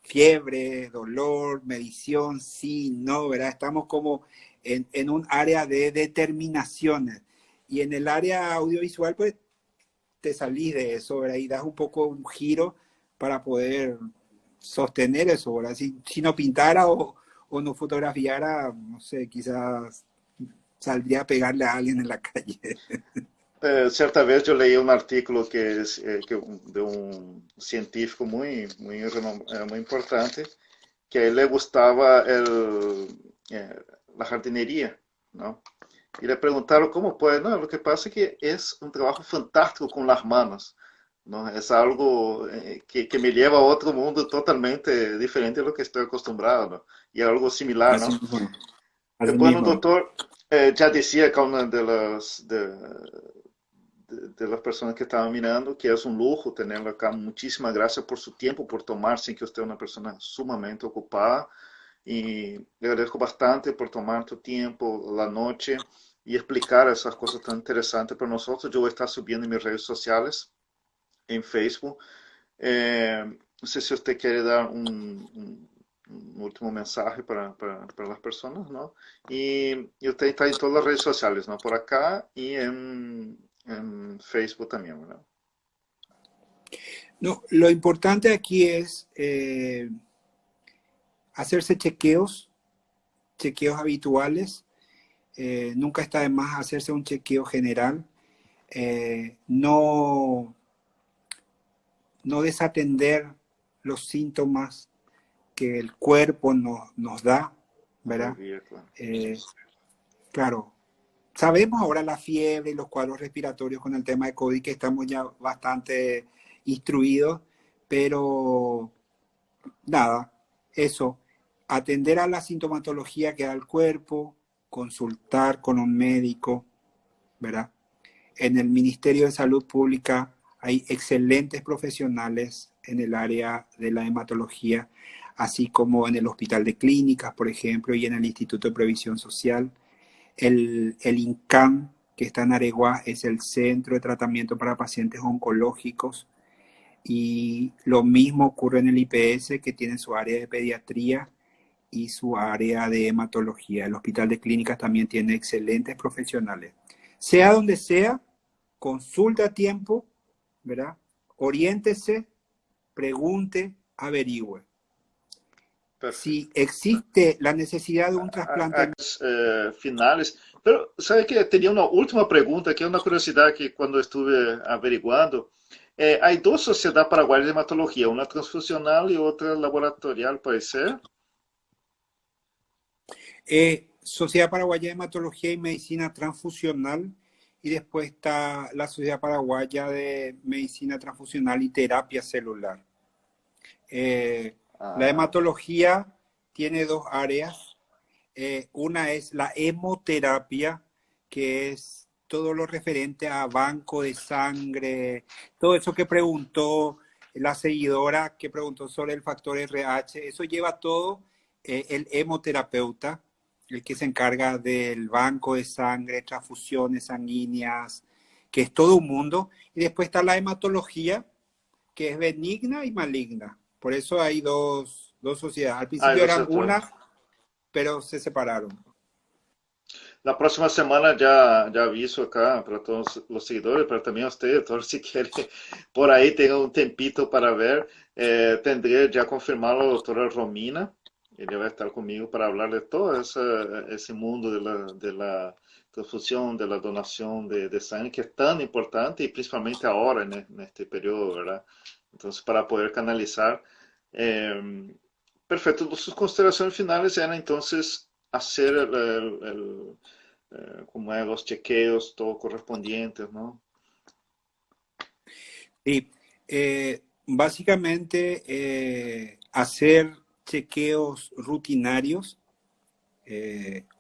fiebre, dolor, medición, sí, no, ¿verdad? Estamos como en un área de determinaciones. Y en el área audiovisual, pues te salís de eso, ¿verdad? Y das un poco un giro para poder sostener eso, ¿verdad? Si no pintara o no fotografiara, no sé, quizás saldría a pegarle a alguien en la calle. Certa vez eu leí um artículo de um científico muito importante, que a ele gostava a jardineria, não? E le perguntaram como pode. Não, o que passa é que é um trabalho fantástico com as manos. ¿No? Es algo que me lleva a otro mundo totalmente diferente de lo que estoy acostumbrado, ¿no? Y algo similar, Así ¿no? mismo, así Bueno, mismo. doctor, ya decía que una de las personas que estaban mirando que es un lujo tenerlo acá. Muchísimas gracias por su tiempo, por tomarse, que usted es una persona sumamente ocupada. Y le agradezco bastante por tomar tu tiempo la noche y explicar esas cosas tan interesantes para nosotros. Yo voy a estar subiendo en mis redes sociales, en Facebook. No sé si usted quiere dar un último mensaje para las personas, ¿no? Y usted está en todas las redes sociales, ¿no? Por acá y en Facebook también, ¿verdad? No, lo importante aquí es hacerse chequeos habituales. Nunca está de más hacerse un chequeo general. No, no desatender los síntomas que el cuerpo nos da, ¿verdad? Ouvir, claro. Claro, sabemos ahora la fiebre y los cuadros respiratorios con el tema de COVID, que estamos ya bastante instruidos, pero nada, eso, atender a la sintomatología que da el cuerpo, consultar con un médico, ¿verdad? En el Ministerio de Salud Pública hay excelentes profesionales en el área de la hematología, así como en el Hospital de Clínicas, por ejemplo, y en el Instituto de Previsión Social. El INCAM, que está en Areguá, es el Centro de Tratamiento para Pacientes Oncológicos. Y lo mismo ocurre en el IPS, que tiene su área de pediatría y su área de hematología. El Hospital de Clínicas también tiene excelentes profesionales. Sea donde sea, consulte a tiempo, ¿verdad? Oriéntese, pregunte, averigüe. Perfecto. Si existe la necesidad de un trasplante. Finales. Pero, ¿sabe que tenía una última pregunta, que es una curiosidad que cuando estuve averiguando. Hay dos sociedades paraguayas de hematología, una transfusional y otra laboratorial, ¿puede ser? Sociedad Paraguaya de Hematología y Medicina Transfusional, y después está la Sociedad Paraguaya de Medicina Transfusional y Terapia Celular. La Ah, hematología tiene dos áreas. Una es la hemoterapia, que es todo lo referente a banco de sangre, todo eso que preguntó la seguidora, que preguntó sobre el factor RH, eso lleva todo el hemoterapeuta, el que se encarga del banco de sangre, transfusiones sanguíneas, que es todo un mundo. Y después está la hematología, que es benigna y maligna. Por eso hay dos sociedades. Al hay principio dos eran sectores. una, pero se separaron. La próxima semana ya aviso acá para todos los seguidores, pero también a usted, doctor, si quiere por ahí tenga un tempito para ver. Tendré ya confirmado a la doctora Romina. Ella va a estar conmigo para hablar de todo ese mundo de la transfusión, de la donación de sangre, que es tan importante y principalmente ahora en este periodo, ¿verdad? Entonces, para poder canalizar. Perfecto, sus consideraciones finales eran entonces hacer como é, los chequeos, todo correspondientes, ¿no? Sí, básicamente hacer chequeos rutinarios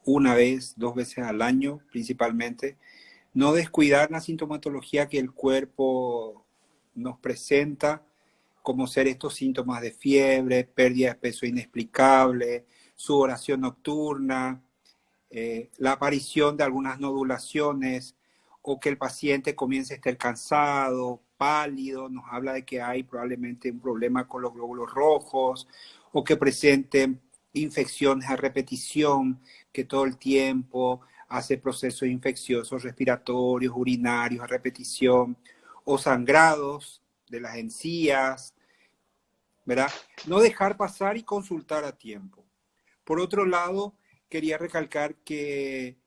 una vez, dos veces al año principalmente. No descuidar la sintomatología que el cuerpo nos presenta, como ser estos síntomas de fiebre, pérdida de peso inexplicable, sudoración nocturna, la aparición de algunas nodulaciones o que el paciente comience a estar cansado, pálido, nos habla de que hay probablemente un problema con los glóbulos rojos o que presenten infecciones a repetición, que todo el tiempo hace procesos infecciosos respiratorios, urinarios a repetición o sangrados de las encías, ¿verdad? No dejar pasar y consultar a tiempo. Por otro lado, quería recalcar que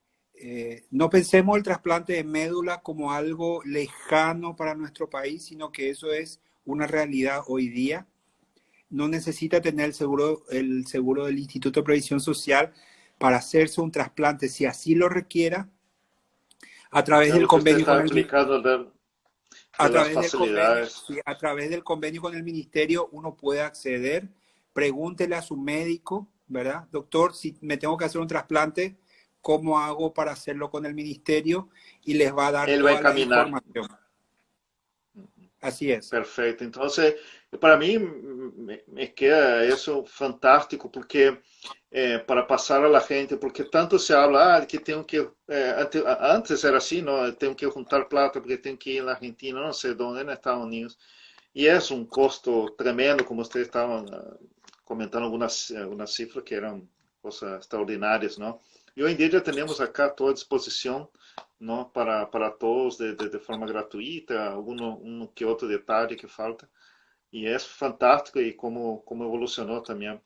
no pensemos el trasplante de médula como algo lejano para nuestro país, sino que eso es una realidad hoy día. No necesita tener el seguro del Instituto de Previsión Social para hacerse un trasplante, si así lo requiera, a través Es del lo que usted convenio está con el explicando de las facilidades. sí, a través del convenio con el ministerio uno puede acceder. Pregúntele a su médico, ¿verdad? Doctor, si me tengo que hacer un trasplante, ¿cómo hago para hacerlo con el ministerio? Y les va a dar Él va a toda la encaminar. información. Así es. Perfeito. Então, para mim, me queda isso fantástico, porque para passar a la gente, porque tanto se habla que tenho que, antes era assim, não, tenho que juntar plata porque tenho que ir na Argentina, não sei onde, nos Estados Unidos, e é um custo tremendo, como vocês estavam comentando algumas cifras que eram coisas extraordinárias, não? E hoje em dia já temos acá toda a disposição, ¿no? Para todos de forma gratuita, uno que otro detalle que falta. Y es fantástico y cómo evolucionó también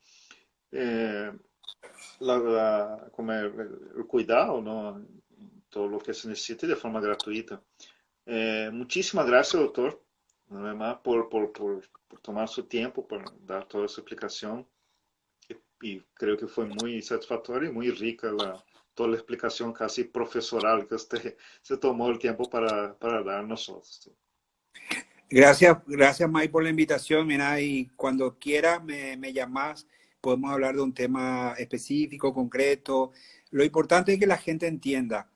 como el cuidado, ¿no? Todo lo que se necesite de forma gratuita. Muchísimas gracias, doctor, además, por tomar su tiempo, por dar toda esa explicación. Y creo que fue muy satisfactoria y muy rica toda la explicación casi profesoral que usted se tomó el tiempo para dar a nosotros. Gracias Mike por la invitación. Mira, y cuando quiera me llamas, podemos hablar de un tema específico, concreto. Lo importante es que la gente entienda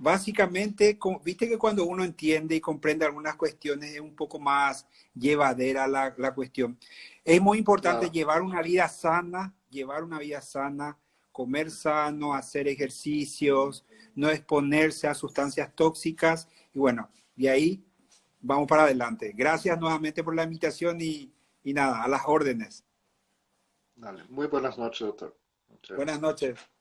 básicamente, viste que cuando uno entiende y comprende algunas cuestiones es un poco más llevadera la cuestión. Es muy importante Claro. llevar una vida sana, comer sano, hacer ejercicios, no exponerse a sustancias tóxicas y bueno, de ahí vamos para adelante. Gracias nuevamente por la invitación y nada, a las órdenes. Dale. Muy buenas noches, doctor. Muchas Buenas gracias. noches.